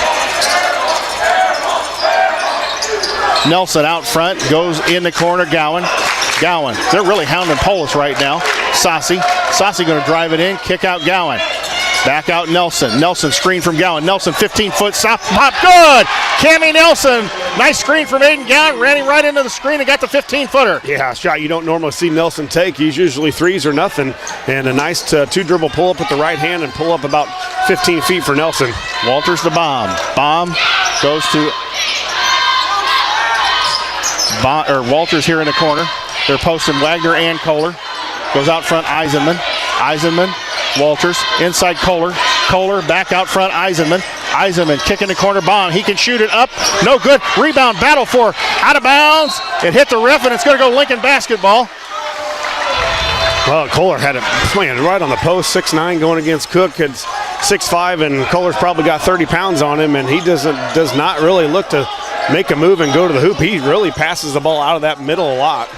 Nelson out front, goes in the corner, Gowan. They're really hounding Polis right now. Saucy going to drive it in, kick out Gowan. Back out Nelson. Nelson screen from Gowan. Nelson 15-foot soft pop. Good. Cammie Nelson. Nice screen from Aiden Gowan. Ran him right into the screen and got the 15-footer. Yeah, a shot you don't normally see Nelson take. He's usually threes or nothing. And a nice two-dribble pull-up with the right hand and pull up about 15 feet for Nelson. Walters the bomb. Bomb goes to Walters here in the corner. They're posting Wagner and Kohler. Goes out front Eisenman. Eisenman. Walters inside Kohler. Kohler back out front Eisenman. Eisenman kicking the corner bomb. He can shoot it up. No good. Rebound battle for out of bounds. It hit the ref and it's going to go Lincoln basketball. Well, Kohler had it playing right on the post, 6'9", going against Cook at 6'5", and Kohler's probably got 30 pounds on him, and he does not really look to make a move and go to the hoop. He really passes the ball out of that middle a lot.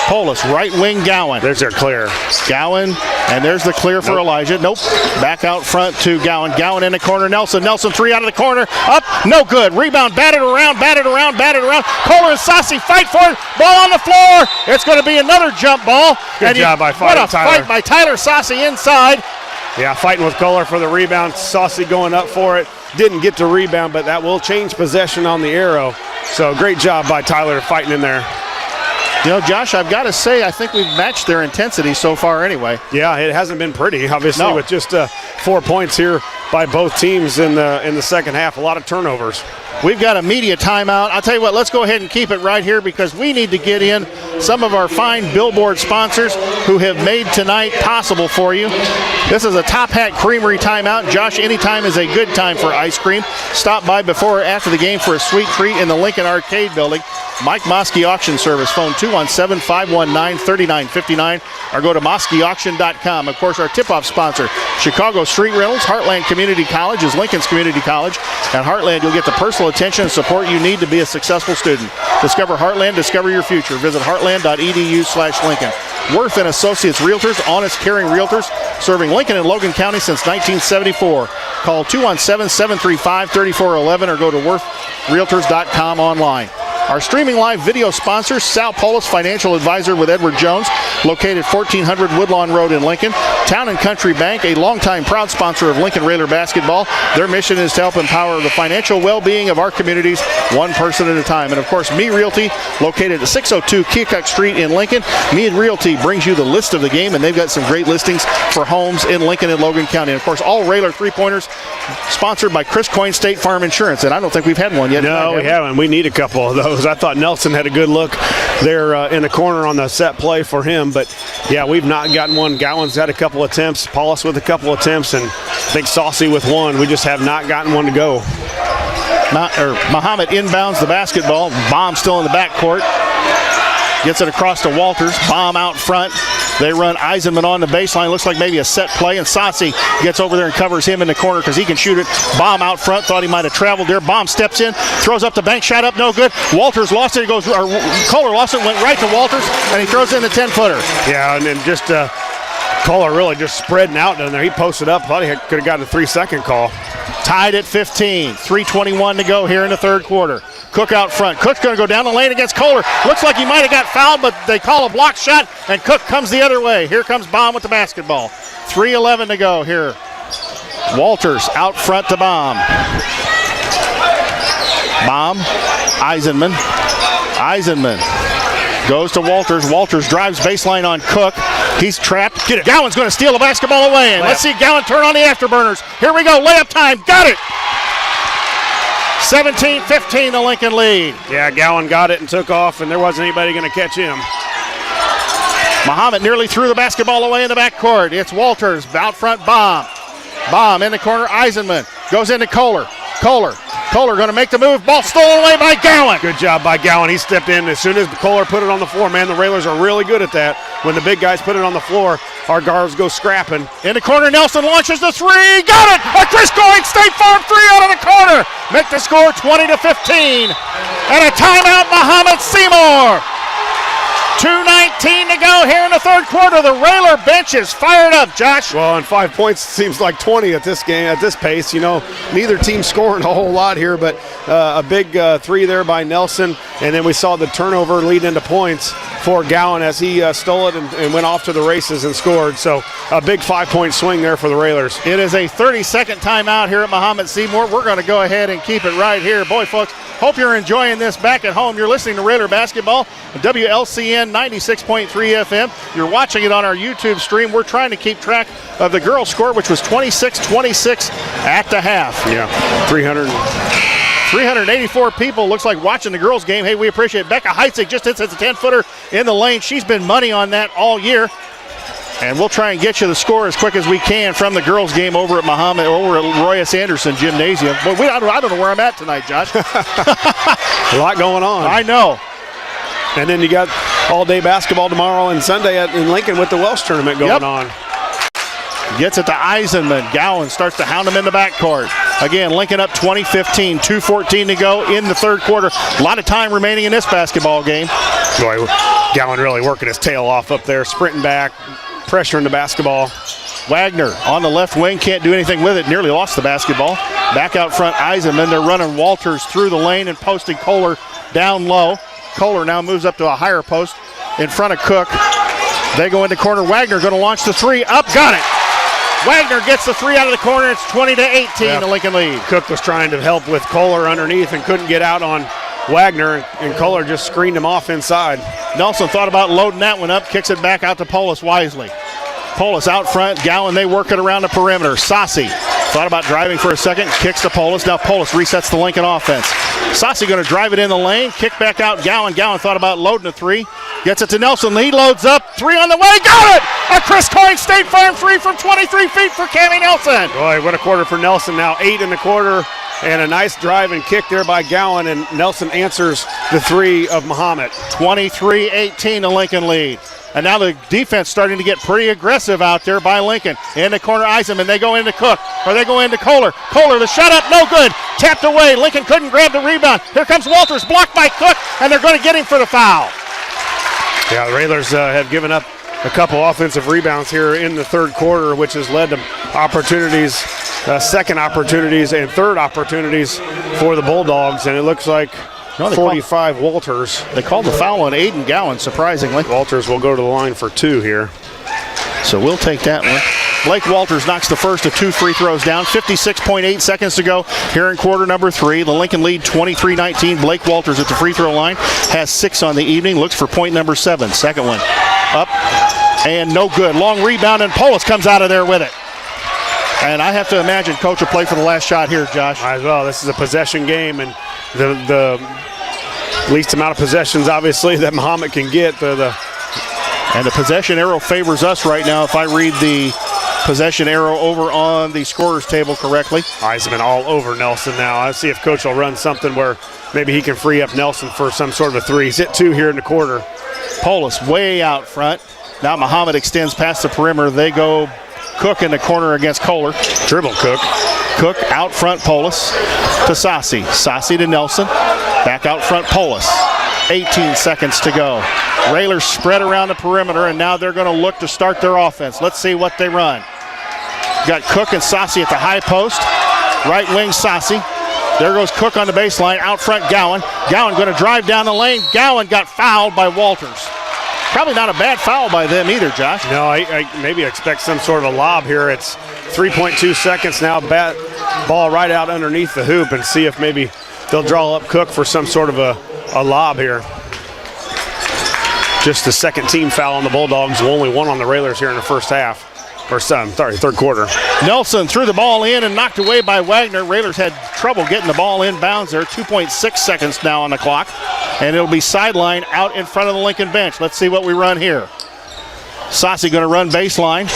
Polis, right wing Gowan. There's their clear. Gowan, and there's the clear for Elijah. Nope. Back out front to Gowan. Gowan in the corner. Nelson. Nelson three out of the corner. Up. No good. Rebound. Batted around. Kohler and Saucy fight for it. Ball on the floor. It's going to be another jump ball. Good job by Tyler. What a fight by Tyler Saucy inside. Yeah, fighting with Kohler for the rebound. Saucy going up for it. Didn't get to rebound, but that will change possession on the arrow. So great job by Tyler fighting in there. You know, Josh, I've got to say, I think we've matched their intensity so far anyway. Yeah, it hasn't been pretty, obviously, with just 4 points here by both teams in the second half. A lot of turnovers. We've got a media timeout. I'll tell you what, let's go ahead and keep it right here because we need to get in some of our fine billboard sponsors who have made tonight possible for you. This is a Top Hat Creamery timeout. Josh, anytime is a good time for ice cream. Stop by before or after the game for a sweet treat in the Lincoln Arcade Building. Mike Moskey Auction Service, phone 217-519-3959 or go to moskeyauction.com. Of course, our tip-off sponsor, Chicago Street Rentals. Heartland Community College is Lincoln's community college. At Heartland, you'll get the personal attention and support you need to be a successful student. Discover Heartland, discover your future. Visit heartland.edu/Lincoln. Worth and Associates Realtors, honest, caring realtors, serving Lincoln and Logan County since 1974. Call 217-735-3411 or go to worthrealtors.com online. Our streaming live video sponsor, Sal Polis, financial advisor with Edward Jones, located 1400 Woodlawn Road in Lincoln. Town and Country Bank, a longtime proud sponsor of Lincoln Raider basketball. Their mission is to help empower the financial well-being of our communities, one person at a time. And of course, Me Realty, located at 602 Keokuk Street in Lincoln. Me Realty brings you the list of the game, and they've got some great listings for homes in Lincoln and Logan County. And of course, all Raider three-pointers sponsored by Chris Coyne State Farm Insurance. And I don't think we've had one yet. No, we haven't. We need a couple of those. I thought Nelson had a good look there in the corner on the set play for him, but yeah, we've not gotten one. Gowan's had a couple attempts, Paulus with a couple attempts, and I think Saucy with one. We just have not gotten one to go. Mahomet inbounds the basketball. Bomb still in the backcourt. Gets it across to Walters. Bomb out front. They run Eisenman on the baseline. Looks like maybe a set play, and Saucy gets over there and covers him in the corner because he can shoot it. Bomb out front. Thought he might have traveled there. Bomb steps in, throws up the bank shot up, no good. Walters lost it. Kohler lost it, went right to Walters, and he throws in the 10-footer. Yeah, and then just Kohler really just spreading out down there. He posted up. Thought he could have gotten a 3-second call. Tied at 15. 3:21 to go here in the third quarter. Cook out front. Cook's going to go down the lane against Kohler. Looks like he might have got fouled, but they call a block shot, and Cook comes the other way. Here comes Baum with the basketball. 3:11 to go here. Walters out front to Baum. Baum, Eisenman. Eisenman goes to Walters. Walters drives baseline on Cook. He's trapped. Get it. Gowan's going to steal the basketball away. And let's see Gowan turn on the afterburners. Here we go. Layup time. Got it. 17-15, the Lincoln lead. Yeah, Gowan got it and took off, and there wasn't anybody going to catch him. Mahomet nearly threw the basketball away in the backcourt. It's Walters, out front, Baum. Baum in the corner, Eisenman. Goes into Kohler. Kohler going to make the move. Ball stolen away by Gowan. Good job by Gowan. He stepped in as soon as Kohler put it on the floor. Man, the Railers are really good at that. When the big guys put it on the floor, our guards go scrapping. In the corner, Nelson launches the three. Got it! A Chris Coyne State Farm three out of the corner. Make the score 20-15. And a timeout, Mahomet-Seymour. 2:19 to go here in the third quarter. The Railer bench is fired up, Josh. Well, and 5 points seems like 20 at this game, at this pace. You know, neither team scoring a whole lot here, but a big three there by Nelson. And then we saw the turnover lead into points for Gowan as he stole it and went off to the races and scored. So a big 5-point swing there for the Railers. It is a 30-second timeout here at Mahomet-Seymour. We're going to go ahead and keep it right here. Boy, folks, hope you're enjoying this back at home. You're listening to Railer Basketball, WLCN 96.3 FM. You're watching it on our YouTube stream. We're trying to keep track of the girls' score, which was 26-26 at the half. Yeah, 384 people, looks like, watching the girls' game. Hey, we appreciate it. Becca Heitzig just hits a 10-footer in the lane. She's been money on that all year. And we'll try and get you the score as quick as we can from the girls' game over at Royce Anderson Gymnasium. But I don't know where I'm at tonight, Josh. A lot going on. I know. And then you got all-day basketball tomorrow and Sunday in Lincoln with the Welsh tournament going on. Gets it to Eisenman. Gowan starts to hound him in the backcourt. Again, Lincoln up 20-15, 2:14 to go in the third quarter. A lot of time remaining in this basketball game. Boy, Gowan really working his tail off up there, sprinting back, pressuring the basketball. Wagner on the left wing, can't do anything with it, nearly lost the basketball. Back out front, Eisenman. They're running Walters through the lane and posting Kohler down low. Kohler now moves up to a higher post in front of Cook. They go into corner. Wagner going to launch the three. Up, got it. Wagner gets the three out of the corner. It's 20-18, the Lincoln lead. Cook was trying to help with Kohler underneath and couldn't get out on Wagner, and Kohler just screened him off inside. Nelson thought about loading that one up, kicks it back out to Polis wisely. Polis out front. Gowan, they work it around the perimeter. Sassi thought about driving for a second, kicks to Polis. Now Polis resets the Lincoln offense. Sassi going to drive it in the lane, kick back out Gowan. Gowan thought about loading a three. Gets it to Nelson. He loads up. Three on the way. Got it! A Chris Coyne State Farm three from 23 feet for Cammie Nelson. Boy, what a quarter for Nelson now. 8 in the quarter, and a nice drive and kick there by Gowan, and Nelson answers the three of Mahomet. 23-18, the Lincoln lead. And now the defense starting to get pretty aggressive out there by Lincoln. In the corner, Eisenman. They go into Cook, or they go into Kohler. Kohler, the shot up, no good. Tapped away. Lincoln couldn't grab the rebound. Here comes Walters, blocked by Cook, and they're going to get him for the foul. Yeah, the Railers have given up a couple offensive rebounds here in the third quarter, which has led to opportunities, second opportunities and third opportunities for the Bulldogs, and it looks like 45 Walters. They called the foul on Aiden Gowan, surprisingly. Walters will go to the line for 2 here. So we'll take that one. Blake Walters knocks the first of 2 free throws down. 56.8 seconds to go here in quarter number 3. The Lincoln lead 23-19. Blake Walters at the free throw line has 6 on the evening. Looks for point number 7. Second one up and no good. Long rebound, and Polis comes out of there with it. And I have to imagine Coach will play for the last shot here, Josh. Might as well. This is a possession game, and the least amount of possessions, obviously, that Mahomet can get. And the possession arrow favors us right now, if I read the possession arrow over on the scorer's table correctly. Eisenman all over Nelson now. I'll see if Coach will run something where maybe he can free up Nelson for some sort of a three. He's hit 2 here in the quarter. Polis way out front. Now Mahomet extends past the perimeter. They go Cook in the corner against Kohler. Dribble Cook. Cook out front, Polis to Sassi. Sassi to Nelson. Back out front, Polis. 18 seconds to go. Railers spread around the perimeter, and now they're going to look to start their offense. Let's see what they run. Got Cook and Sassi at the high post. Right wing, Sassi. There goes Cook on the baseline. Out front, Gowan. Gowan going to drive down the lane. Gowan got fouled by Walters. Probably not a bad foul by them either, Josh. No, I maybe expect some sort of a lob here. It's 3.2 seconds now. Ball right out underneath the hoop, and see if maybe they'll draw up Cook for some sort of a lob here. Just the second team foul on the Bulldogs. Only one on the Railers here in the first half. Third quarter. Nelson threw the ball in and knocked away by Wagner. Railers had trouble getting the ball inbounds there. 2.6 seconds now on the clock. And it'll be sideline out in front of the Lincoln bench. Let's see what we run here. Sassi going to run baseline.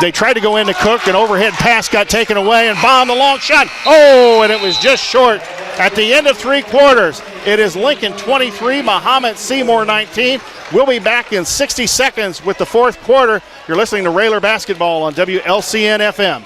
They tried to go into Cook. An overhead pass got taken away, and bomb the long shot. Oh, and it was just short at the end of 3 quarters. It is Lincoln 23, Mahomet-Seymour 19. We'll be back in 60 seconds with the fourth quarter. You're listening to Railer Basketball on WLCN FM.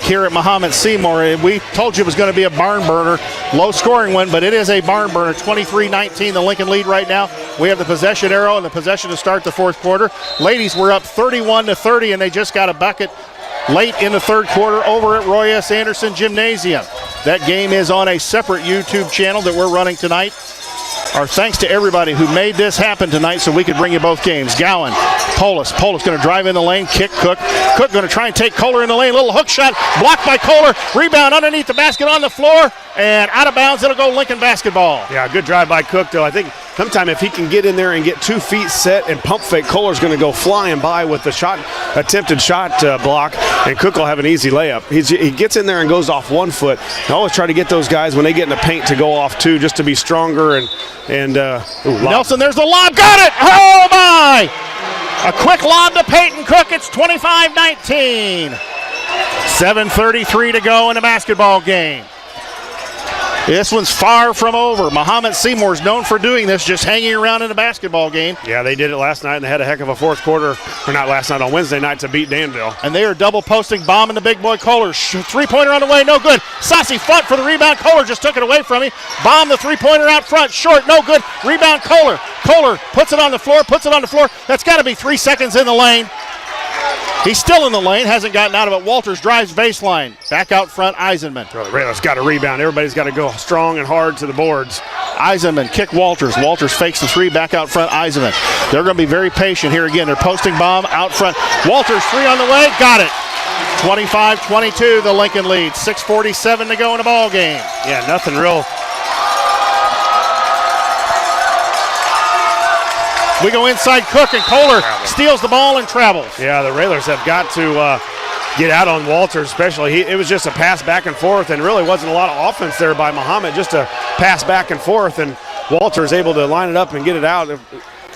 here at Mahomet-Seymour. We told you it was going to be a barn burner, low scoring one, but it is a barn burner. 23-19, the Lincoln lead right now. We have the possession arrow and the possession to start the fourth quarter. Ladies were up 31-30, and they just got a bucket late in the third quarter over at Roy S. Anderson Gymnasium. That game is on a separate YouTube channel that we're running tonight. Our thanks to everybody who made this happen tonight so we could bring you both games. Gowan, Polis going to drive in the lane, kick Cook. Cook going to try and take Kohler in the lane. Little hook shot, blocked by Kohler. Rebound underneath the basket on the floor, and out of bounds. It'll go Lincoln basketball. Yeah, good drive by Cook, though. I think sometime if he can get in there and get 2 feet set and pump fake, Kohler's going to go flying by with the attempted shot block, and Cook will have an easy layup. He gets in there and goes off 1 foot. I always try to get those guys when they get in the paint to go off 2 just to be stronger. Nelson, there's the lob. Got it! Oh, my! A quick lob to Peyton Cook. It's 25-19. 7:33 to go in the basketball game. This one's far from over. Mahomet-Seymour is known for doing this, just hanging around in a basketball game. Yeah, they did it last night, and they had a heck of a fourth quarter, or not last night, on Wednesday night to beat Danville. And they are double posting, bombing the big boy Kohler. Three-pointer on the way, no good. Sassi fought for the rebound. Kohler just took it away from him. Bomb the three-pointer out front, short, no good. Rebound Kohler. Kohler puts it on the floor, That's got to be 3 seconds in the lane. He's still in the lane, hasn't gotten out of it. Walters drives baseline. Back out front, Eisenman. The Railers got a rebound. Everybody's got to go strong and hard to the boards. Eisenman kick Walters. Walters fakes the three, back out front, Eisenman. They're going to be very patient here again. They're posting bomb out front. Walters three on the way, got it. 25-22, the Lincoln lead. 6:47 to go in the ball game. Yeah, nothing real. We go inside Cook, and Kohler steals the ball and travels. Yeah, the Railers have got to get out on Walters especially. It was just a pass back and forth, and really wasn't a lot of offense there by Mahomet, just a pass back and forth, and Walters able to line it up and get it out,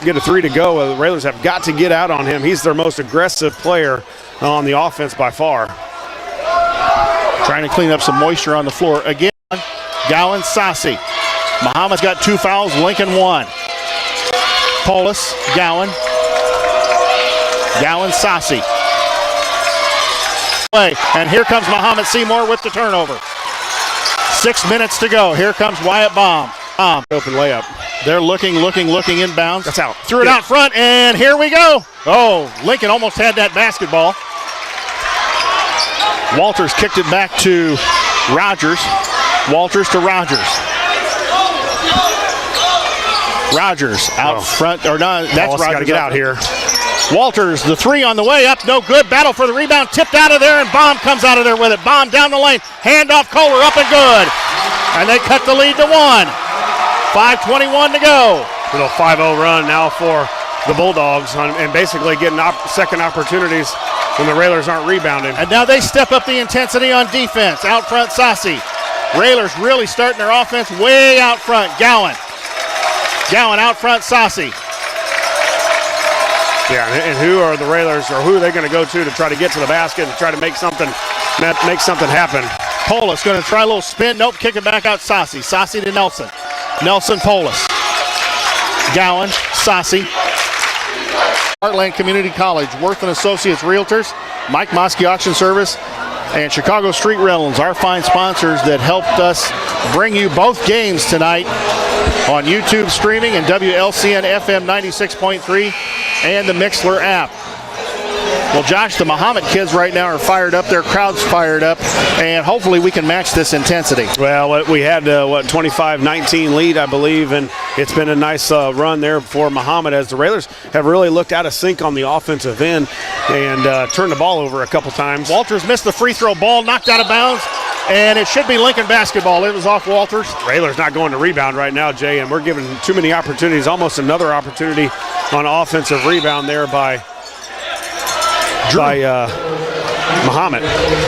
get a three to go. The Railers have got to get out on him. He's their most aggressive player on the offense by far. Trying to clean up some moisture on the floor. Again, Gowan, Sassi. Mahomet's got 2 fouls, Lincoln 1. Polis, Gowan, Sassi. And here comes Mahomet-Seymour with the turnover. 6 minutes to go. Here comes Wyatt Baum. Open layup. They're looking inbounds. That's out. Threw it out front, and here we go. Oh, Lincoln almost had that basketball. Walters kicked it back to Rogers. Walters to Rogers. Rogers out front, or not, that's Rogers. Got to get out here. Walters, the three on the way up, no good. Battle for the rebound, tipped out of there, and Baum comes out of there with it. Baum down the lane, hand off Kohler, up and good. And they cut the lead to 1. 5:21 to go. Little 5-0 run now for the Bulldogs, and basically getting second opportunities when the Railers aren't rebounding. And now they step up the intensity on defense. Out front, Sassi. Railers really starting their offense way out front. Gowan out front, Sassi. Yeah, and who are the Railers, or who are they going to go to try to get to the basket and try to make something happen? Polis going to try a little spin. Nope, kick it back out, Sassi. Sassi to Nelson. Nelson, Polis. Gowan, Sassi. Heartland Community College, Worth & Associates Realtors, Mike Mosky Auction Service, and Chicago Street Rentals, our fine sponsors that helped us bring you both games tonight on YouTube streaming and WLCN FM 96.3 and the Mixler app. Well, Josh, the Mahomet kids right now are fired up. Their crowd's fired up, and hopefully we can match this intensity. Well, we had, 25-19 lead, I believe, and it's been a nice run there for Mahomet as the Railers have really looked out of sync on the offensive end and turned the ball over a couple times. Walters missed the free throw ball, knocked out of bounds, and it should be Lincoln basketball. It was off Walters. Railers not going to rebound right now, Jay, and we're giving too many opportunities, almost another opportunity on offensive rebound there by Mahomet.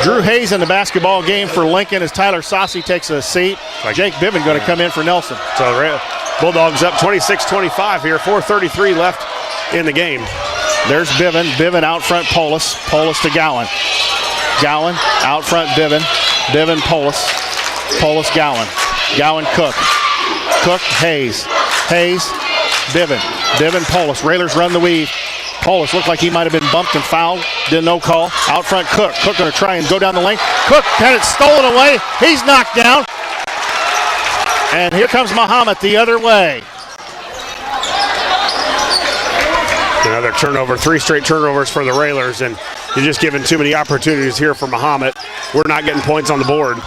Drew Hayes in the basketball game for Lincoln as Tyler Sassi takes a seat. Jake Biven going to come in for Nelson. So Bulldogs up 26-25 here, 4:33 left in the game. There's Biven. Biven out front, Polis. Polis to Gowan. Gowan out front, Biven. Biven, Polis. Polis, Gowan. Gowan, Cook. Cook, Hayes. Hayes, Biven. Biven, Polis. Railers run the weave. Polis looked like he might have been bumped and fouled. Didn't know call. Out front, Cook. Cook going to try and go down the lane. Cook had it stolen away. He's knocked down. And here comes Mahomet the other way. Another turnover, 3 straight turnovers for the Railers, and you're just giving too many opportunities here for Mahomet. We're not getting points on the board.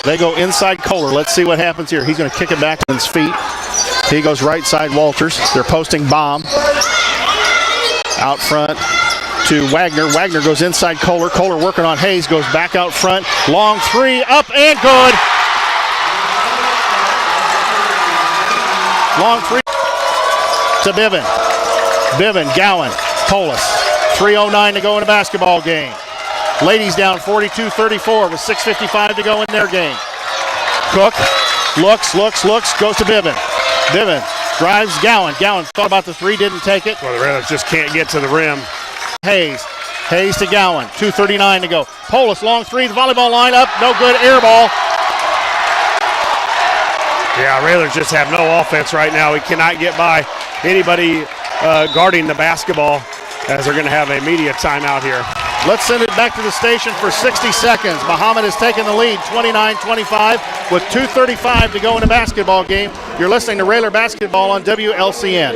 They go inside Kohler. Let's see what happens here. He's going to kick it back to his feet. He goes right side Walters. They're posting bomb. Out front to Wagner. Wagner goes inside Kohler. Kohler working on Hayes. Goes back out front. Long 3, up and good. Long 3 to Bivin. Bivin, Gowan, Polis. 3:09 to go in a basketball game. Ladies down 42-34 with 6:55 to go in their game. Cook looks, goes to Bivin. Bivin drives Gowan. Gowan thought about the 3, didn't take it. Well, the Railers just can't get to the rim. Hayes to Gowan. 2:39 to go. Polis, long 3, the volleyball line up, no good, air ball. Yeah, Railers just have no offense right now. We cannot get by anybody guarding the basketball, as they're going to have a media timeout here. Let's send it back to the station for 60 seconds. Mahomet has taken the lead, 29-25, with 2:35 to go in a basketball game. You're listening to Railer Basketball on WLCN.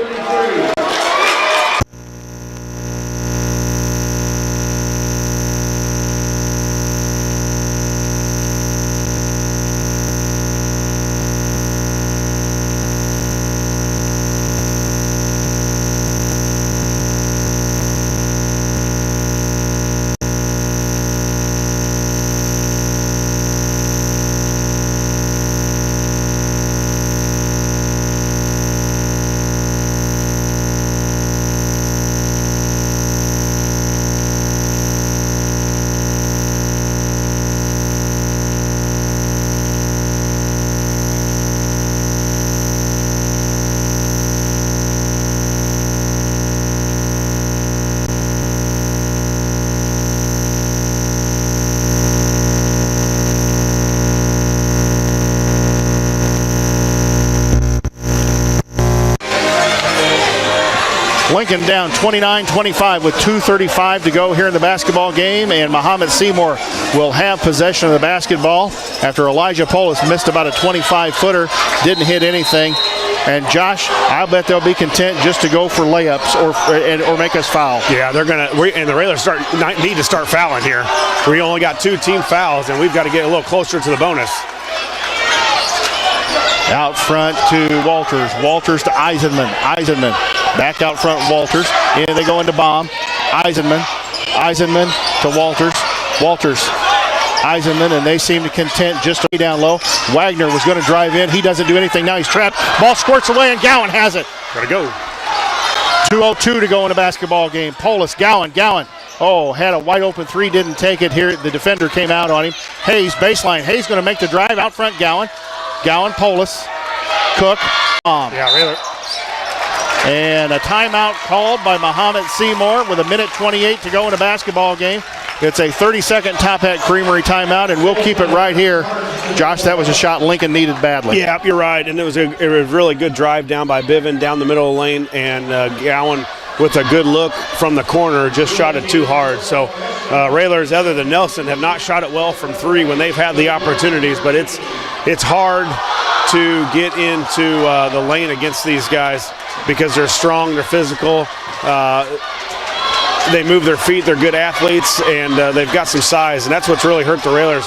Lincoln down 29-25 with 2:35 to go here in the basketball game, and Mahomet-Seymour will have possession of the basketball after Elijah Polis missed about a 25-footer, didn't hit anything. And Josh, I bet they'll be content just to go for layups or make us foul. Yeah, they're gonna. And the Railers need to start fouling here. We only got 2 team fouls, and we've got to get a little closer to the bonus. Out front to Walters. Walters to Eisenman. Eisenman back out front. Walters. And they go into bomb. Eisenman to Walters. Walters. Eisenman, and they seem to content just to be down low. Wagner was going to drive in. He doesn't do anything. Now he's trapped. Ball squirts away, and Gowan has it. Gotta go. 2:02 to go in a basketball game. Polis, Gowan. Oh, had a wide open 3, didn't take it here. The defender came out on him. Hayes, baseline. Hayes going to make the drive. Out front, Gowan. Polis. Cook. Yeah, really. And a timeout called by Mahomet-Seymour with 1:28 to go in a basketball game. It's a 30-second Top Hat Creamery timeout, and we'll keep it right here. Josh, that was a shot Lincoln needed badly. Yeah, you're right, and it was a really good drive down by Bivin down the middle of the lane, and Gowan with a good look from the corner just shot it too hard. So Railers, other than Nelson, have not shot it well from 3 when they've had the opportunities, but it's hard to get into the lane against these guys because they're strong, they're physical. They move their feet, they're good athletes, and they've got some size, and that's what's really hurt the Railers.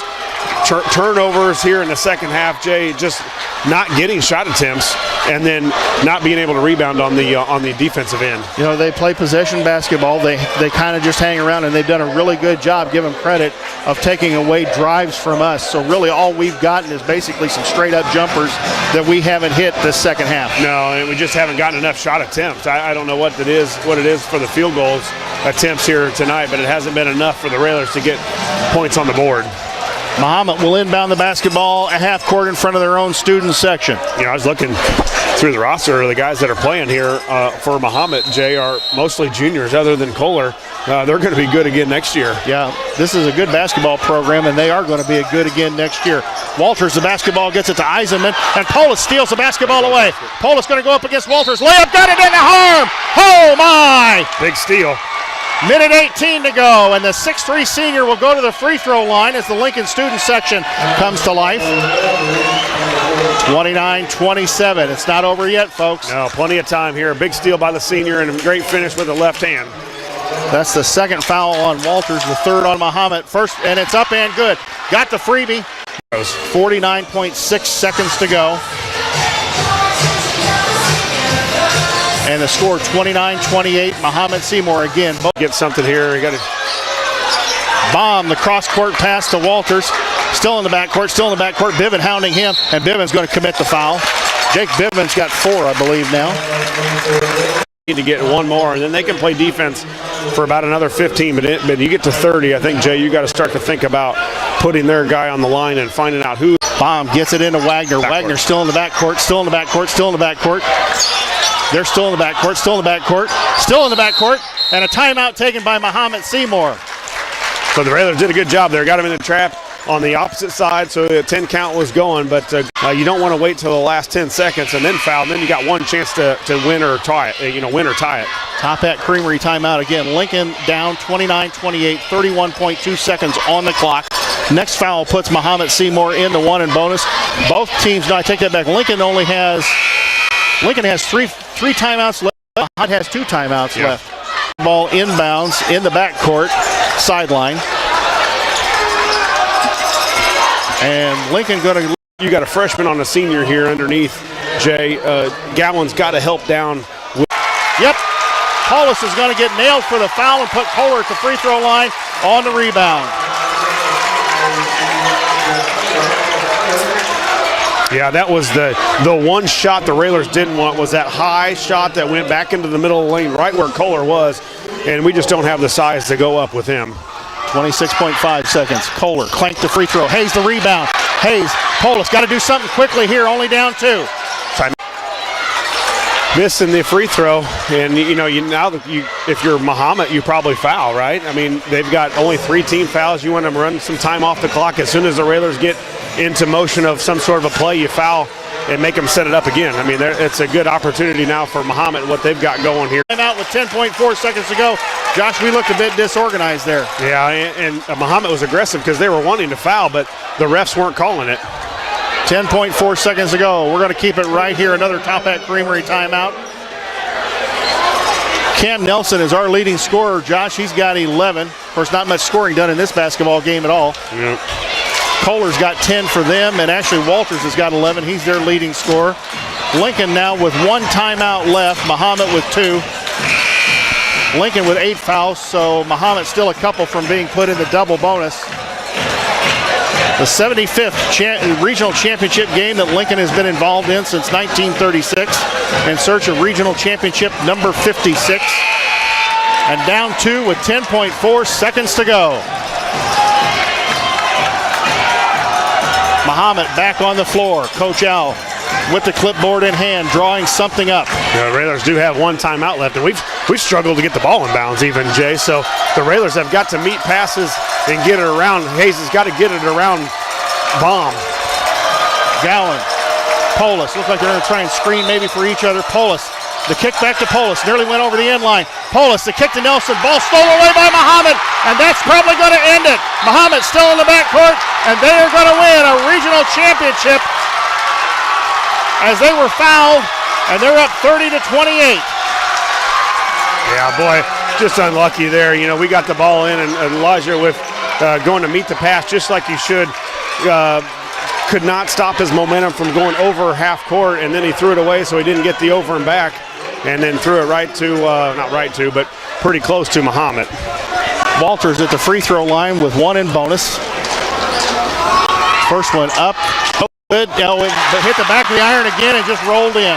Turnovers here in the second half, Jay, just not getting shot attempts and then not being able to rebound on the defensive end. You know, they play possession basketball. They kind of just hang around, and they've done a really good job, give them credit, of taking away drives from us. So really all we've gotten is basically some straight-up jumpers that we haven't hit this second half. No, and we just haven't gotten enough shot attempts. I don't know what it is for the field goals attempts here tonight, but it hasn't been enough for the Railers to get points on the board. Mahomet will inbound the basketball a half court in front of their own student section. You know, I was looking through the roster, the guys that are playing here for Mahomet, Jay, are mostly juniors other than Kohler. They're going to be good again next year. Yeah, this is a good basketball program, and they are going to be a good again next year. Walters, the basketball, gets it to Eisenman, and Polis steals the basketball away. Polis going to go up against Walters. Layup, got it in the arm. Oh, my. Big steal. Minute 18 to go, and the 6'3 senior will go to the free throw line as the Lincoln student section comes to life. 29-27. It's not over yet, folks. No, plenty of time here. A big steal by the senior and a great finish with the left hand. That's the second foul on Walters, the third on Mahomet. First, and it's up and good. Got the freebie. 49.6 seconds to go. And the score 29-28. Mahomet-Seymour again. Get something here. You got to bomb the cross-court pass to Walters. Still in the backcourt. Bivens hounding him, and Bivens going to commit the foul. Jake Bivens got 4, I believe, now. Need to get one more, and then they can play defense for about another 15 minutes. But you get to 30, I think, Jay, you got to start to think about putting their guy on the line and finding out who. Bomb gets it into Wagner. Backcourt. Wagner still in the backcourt. They're still in the backcourt, and a timeout taken by Mahomet-Seymour. So the Railers did a good job there. Got him in the trap on the opposite side, so the 10 count was going, but you don't want to wait till the last 10 seconds and then foul, and then you got one chance to win or tie it, win or tie it. Top-Hat Creamery timeout again. Lincoln down 29-28, 31.2 seconds on the clock. Next foul puts Mahomet-Seymour in the 1 and bonus. Both teams, no, I take that back. Lincoln has three timeouts left. Mahomet has 2 timeouts left. Ball inbounds in the backcourt, sideline. And Lincoln going to. You got a freshman on a senior here underneath, Jay. Gowan's got to help down. Yep. Paulus is going to get nailed for the foul and put Kohler at the free throw line on the rebound. Yeah, that was the one shot the Railers didn't want, was that high shot that went back into the middle of the lane right where Kohler was, and we just don't have the size to go up with him. 26.5 seconds. Kohler clanked the free throw. Hayes the rebound. Hayes, Polis got to do something quickly here, only down 2. Missing the free throw, and now that if you're Mahomet, you probably foul, right? I mean, they've got only 3 team fouls. You want them to run some time off the clock. As soon as the Railers get into motion of some sort of a play, you foul and make them set it up again. I mean, it's a good opportunity now for Mahomet and what they've got going here. And out with 10.4 seconds to go. Josh, we looked a bit disorganized there. Yeah, and Mahomet was aggressive because they were wanting to foul, but the refs weren't calling it. 10.4 seconds to go. We're going to keep it right here. Another Top-Hat Creamery timeout. Cam Nelson is our leading scorer. Josh, he's got 11. Of course, not much scoring done in this basketball game at all. Yep. Kohler's got 10 for them, and Ashley Walters has got 11. He's their leading scorer. Lincoln now with 1 timeout left. Mahomet with 2. Lincoln with 8 fouls, so Mahomet still a couple from being put in the double bonus. The 75th regional championship game that Lincoln has been involved in since 1936, in search of regional championship number 56. And down 2 with 10.4 seconds to go. Mahomet back on the floor. Coach Al with the clipboard in hand, drawing something up. The Railers do have 1 timeout left, and we've struggled to get the ball in bounds even, Jay. So the Railers have got to meet passes and get it around. Hayes has got to get it around Bomb. Gowan, Polis, look like they're going to try and screen maybe for each other. Polis, the kick back to Polis, nearly went over the end line. Polis, the kick to Nelson, ball stolen away by Mahomet, and that's probably going to end it. Mahomet still in the backcourt, and they are going to win a regional championship as they were fouled, and they're up 30-28. Yeah, boy, just unlucky there. We got the ball in, and Elijah with going to meet the pass just like he should. Could not stop his momentum from going over half court, and then he threw it away, so he didn't get the over and back, and then threw it right to, not right to, but pretty close to Mahomet. Walters at the free throw line with 1 in bonus. First one up. Good, but hit the back of the iron again and just rolled in.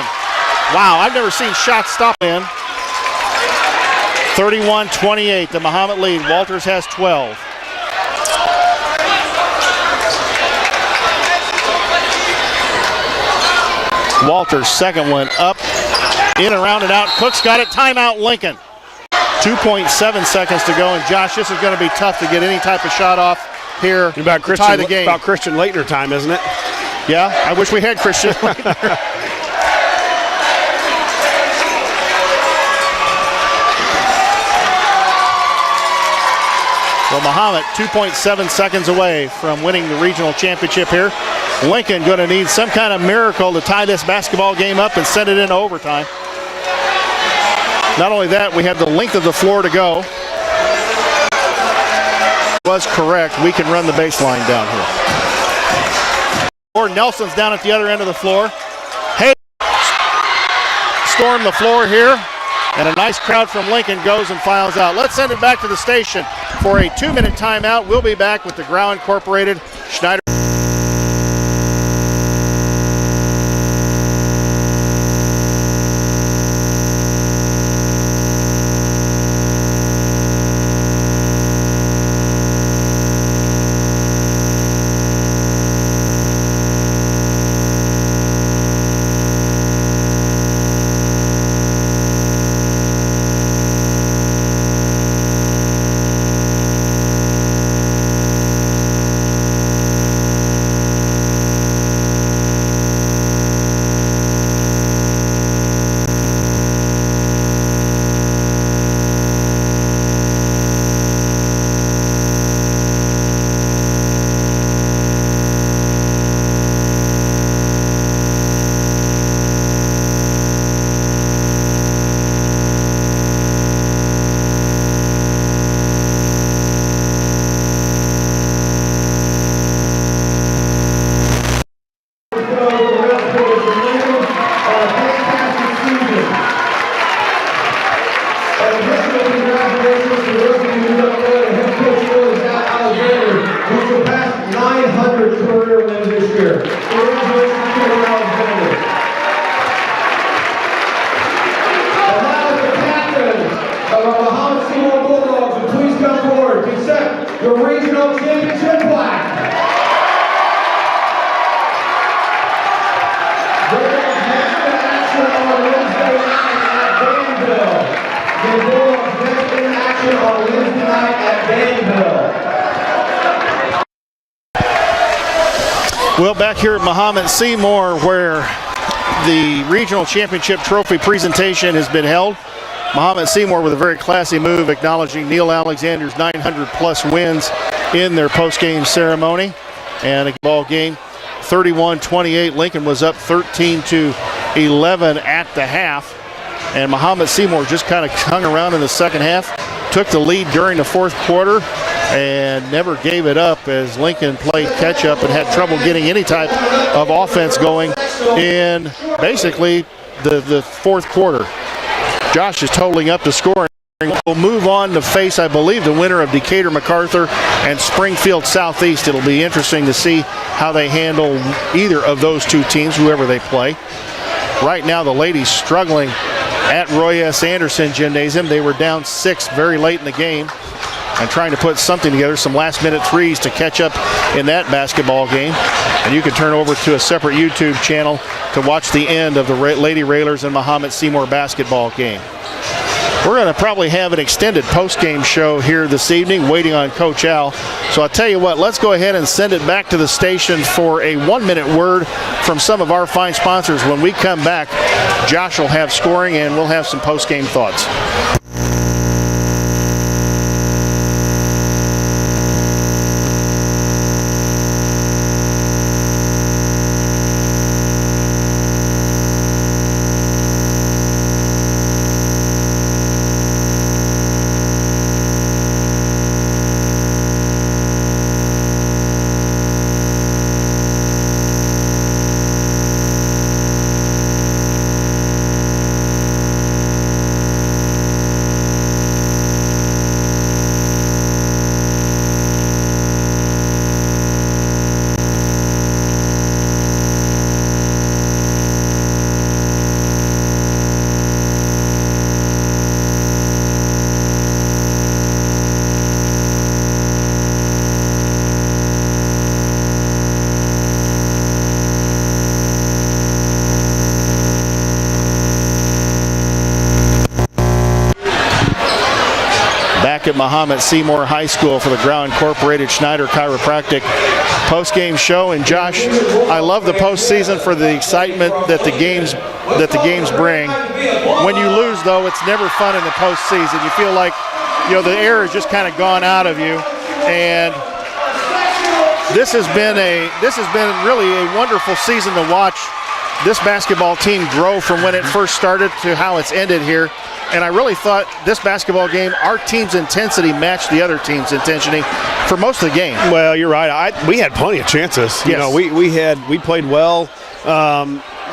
Wow, I've never seen shots stop in. 31-28, the Mahomet lead. Walters has 12. Walters' second one up, in, around, and out. Cook's got it. Timeout, Lincoln. 2.7 seconds to go, and Josh, this is going to be tough to get any type of shot off here to tie the game. About Christian Leitner time, isn't it? Yeah, I wish we had Christian Leitner. Well, Mahomet 2.7 seconds away from winning the regional championship here. Lincoln going to need some kind of miracle to tie this basketball game up and send it into overtime. Not only that, we have the length of the floor to go. Was correct. We can run the baseline down here. Or Nelson's down at the other end of the floor. Hey, storm the floor here. And a nice crowd from Lincoln goes and files out. Let's send it back to the station for a 2-minute timeout. We'll be back with the Grau Incorporated Schneider. Mahomet-Seymour Bulldogs, please come forward to accept the regional championship plaque. Bulldogs next in action on Wednesday night at Danville. The Bulldogs next in action on Wednesday night at Danville. Well, back here at Mahomet-Seymour, where the regional championship trophy presentation has been held. Mahomet-Seymour with a very classy move, acknowledging Neil Alexander's 900-plus wins in their post-game ceremony. And a ball game, 31-28. Lincoln was up 13-11 at the half. And Mahomet-Seymour just kind of hung around in the second half, took the lead during the fourth quarter, and never gave it up as Lincoln played catch-up and had trouble getting any type of offense going in basically the fourth quarter. Josh is totaling up the score. We'll move on to face, I believe, the winner of Decatur MacArthur and Springfield Southeast. It'll be interesting to see how they handle either of those two teams, whoever they play. Right now, the ladies struggling at Roy S. Anderson Gymnasium. They were down 6 very late in the game and trying to put something together, some last-minute threes to catch up in that basketball game. And you can turn over to a separate YouTube channel to watch the end of the Lady Railers and Mahomet-Seymour basketball game. We're going to probably have an extended post-game show here this evening, waiting on Coach Al. So I'll tell you what, let's go ahead and send it back to the station for a 1-minute word from some of our fine sponsors. When we come back, Josh will have scoring and we'll have some post-game thoughts. at Mahomet-Seymour High School for the Grau Incorporated Schneider Chiropractic post-game show. And Josh, I love the postseason for the excitement that the games bring. When you lose, though, it's never fun in the postseason. You feel like, you know, the air has just kind of gone out of you. And this has been really a wonderful season to watch this basketball team grow from when it first started to how it's ended here. And I really thought this basketball game, our team's intensity matched the other team's intensity for most of the game. Well, you're right. We had plenty of chances. Yes. You know, we played well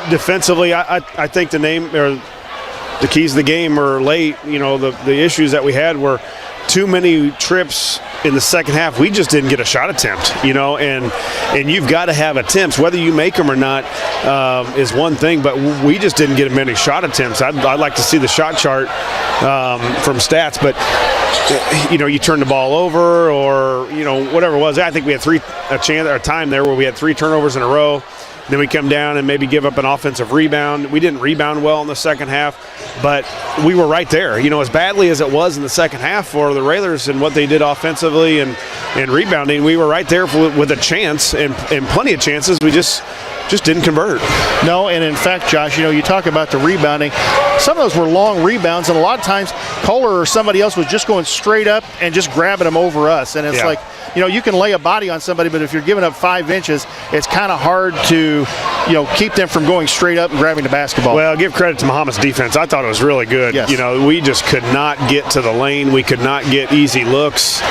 defensively. I think the keys of the game were late. You know, the issues that we had were too many trips in the second half. We just didn't get a shot attempt, you know, and you've got to have attempts. Whether you make them or not is one thing, but we just didn't get many shot attempts. I'd like to see the shot chart from stats, but, you know, you turn the ball over or, you know, whatever it was. I think we had a time there where we had 3 turnovers in a row. Then we come down and maybe give up an offensive rebound. We didn't rebound well in the second half, but we were right there. You know, as badly as it was in the second half for the Railers and what they did offensively and rebounding, we were right there with a chance and plenty of chances. We just didn't convert. No, and in fact, Josh, you know, you talk about the rebounding. Some of those were long rebounds, and a lot of times Kohler or somebody else was just going straight up and just grabbing them over us. And it's like, you know, you can lay a body on somebody, but if you're giving up 5 inches, it's kind of hard to, you know, keep them from going straight up and grabbing the basketball. Well, give credit to Mahomet's defense. I thought it was really good. Yes. You know, we just could not get to the lane. We could not get easy looks.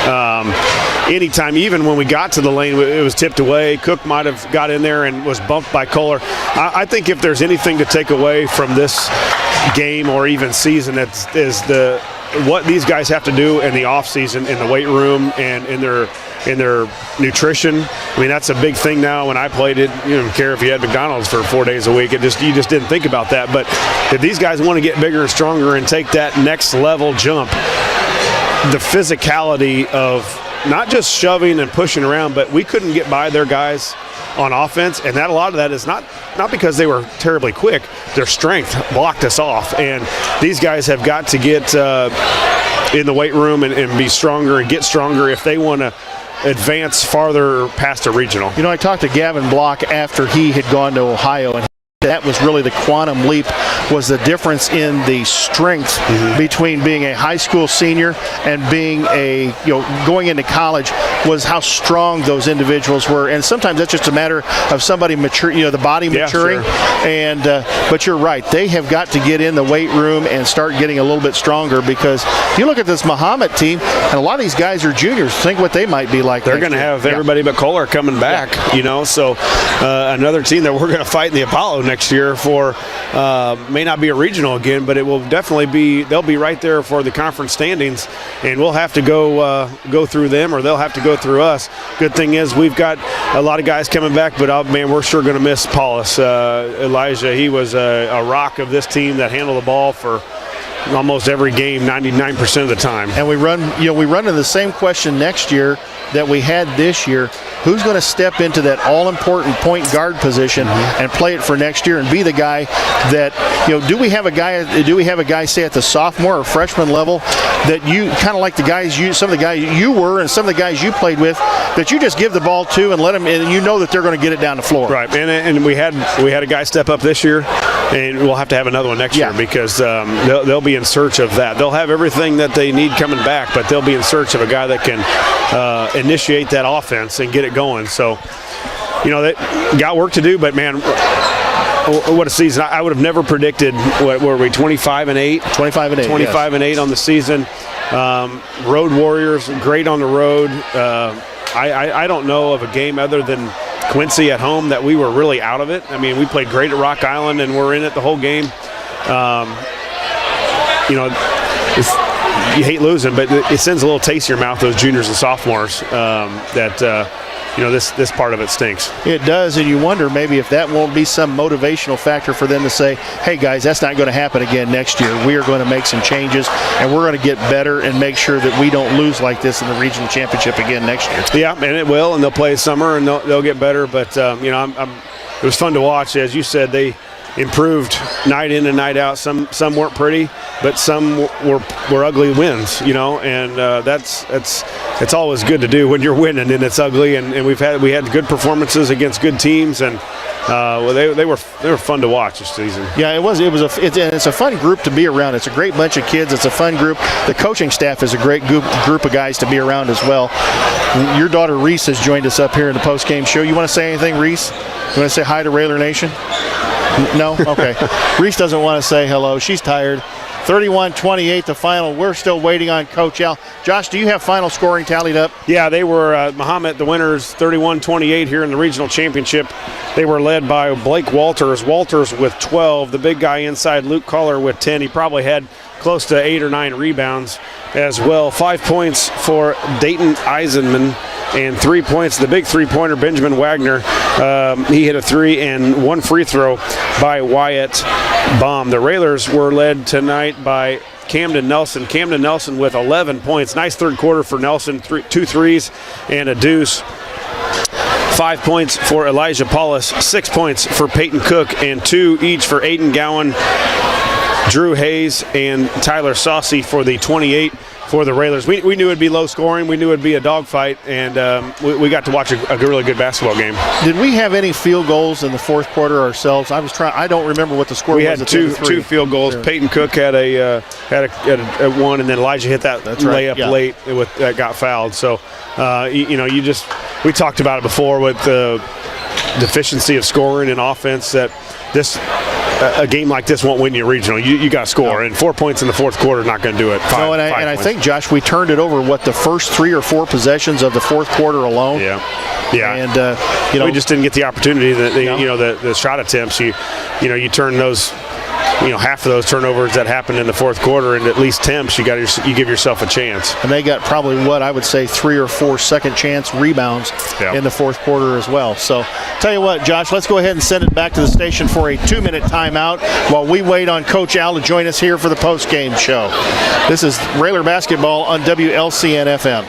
Anytime, even when we got to the lane, it was tipped away. Cook might have got in there and was bumped by Kohler. I think if there's anything to take away from this game or even season, is what these guys have to do in the offseason, in the weight room and in their nutrition. I mean, that's a big thing now. When I played it, you didn't care if you had McDonald's for 4 days a week. You just didn't think about that. But if these guys want to get bigger and stronger and take that next level jump, the physicality of not just shoving and pushing around, but we couldn't get by their guys on offense, and that a lot of that is not because they were terribly quick. Their strength blocked us off, and these guys have got to get in the weight room and be stronger and get stronger if they want to advance farther past a regional. You know, I talked to Gavin Block after he had gone to Ohio, and that was really the quantum leap, was the difference in the strength between being a high school senior and being going into college, was how strong those individuals were. And sometimes that's just a matter of somebody mature, you know, the body maturing. Sure. And but you're right, they have got to get in the weight room and start getting a little bit stronger, because you look at this Mahomet team, and a lot of these guys are juniors. Think what they might be like. They're going to have everybody but Kohler coming back, you know, so another team that we're going to fight in the Apollo next year for. May not be a regional again, but it will definitely be. They'll be right there for the conference standings, and we'll have to go through them, or they'll have to go through us. Good thing is we've got a lot of guys coming back, but man, we're sure going to miss Paulus. Elijah, he was a rock of this team that handled the ball for almost every game, 99% of the time. And we run into the same question next year that we had this year. Who's going to step into that all-important point guard position and play it for next year and be the guy that, you know, do we have a guy say at the sophomore or freshman level that you kind of like some of the guys you were and some of the guys you played with, that you just give the ball to and let them, and you know that they're going to get it down the floor. Right, and we had a guy step up this year, and we'll have to have another one next year, because they'll be in search of that. They'll have everything that they need coming back, but they'll be in search of a guy that can initiate that offense and get it going. So, you know, they got work to do, but man, what a season. I would have never predicted, what were we, 25-8? 25-8 on the season. Road Warriors, great on the road. I don't know of a game other than Quincy at home that we were really out of it. I mean, we played great at Rock Island and we're in it the whole game. You know, you hate losing, but it sends a little taste in your mouth, those juniors and sophomores, you know, this part of it stinks. It does, and you wonder maybe if that won't be some motivational factor for them to say, hey guys, that's not going to happen again next year. We are going to make some changes, and we're going to get better and make sure that we don't lose like this in the regional championship again next year. Yeah, and it will, and they'll play summer, and they'll get better. But you know, fun to watch. As you said, they improved night in and night out. Some weren't pretty, but some were ugly wins, and it's always good to do when you're winning and it's ugly. And we had good performances against good teams, and they were fun to watch this season. Yeah, it was. It's a fun group to be around. It's a great bunch of kids. It's a fun group. The coaching staff is a great group of guys to be around as well. Your daughter Reese has joined us up here in the post-game show. You want to say anything, Reese? You want to say hi to Railer Nation? No? Okay. Reese doesn't want to say hello. She's tired. 31-28 the final. We're still waiting on Coach Al. Josh, do you have final scoring tallied up? Yeah, they were Mahomet, the winners, 31-28 here in the regional championship. They were led by Blake Walters. Walters with 12. The big guy inside, Luke Collar, with 10. He probably had close to 8 or 9 rebounds as well. 5 points for Dayton Eisenman. And 3 points, the big three-pointer, Benjamin Wagner. He hit a 3 and 1 free throw by Wyatt Baum. The Railers were led tonight by Camden Nelson. Camden Nelson with 11 points. Nice third quarter for Nelson, 2 threes and a deuce. 5 points for Elijah Paulus, 6 points for Peyton Cook, and 2 each for Aiden Gowan, Drew Hayes, and Tyler Saucy for the 28 for the Railers. We knew it'd be low scoring. We knew it'd be a dogfight, and we got to watch a really good basketball game. Did we have any field goals in the fourth quarter ourselves? I don't remember what the score was. We had two field goals. Sure. Peyton Cook had a one, and then Elijah hit that layup late that got fouled. So we talked about it before with the deficiency of scoring and offense, that a game like this won't win you a regional. You got to score, and 4 points in the fourth quarter is not going to do it. I think, Josh, we turned it over the first 3 or 4 possessions of the fourth quarter alone. Yeah. And we just didn't get the opportunity. The shot attempts. You turn those. Half of those turnovers that happened in the fourth quarter, and at least attempts, you give yourself a chance. And they got probably I would say 3 or 4 second chance rebounds in the fourth quarter as well. So tell you what, Josh, let's go ahead and send it back to the station for a 2-minute timeout while we wait on Coach Al to join us here for the post-game show. This is Railer Basketball on WLCN FM.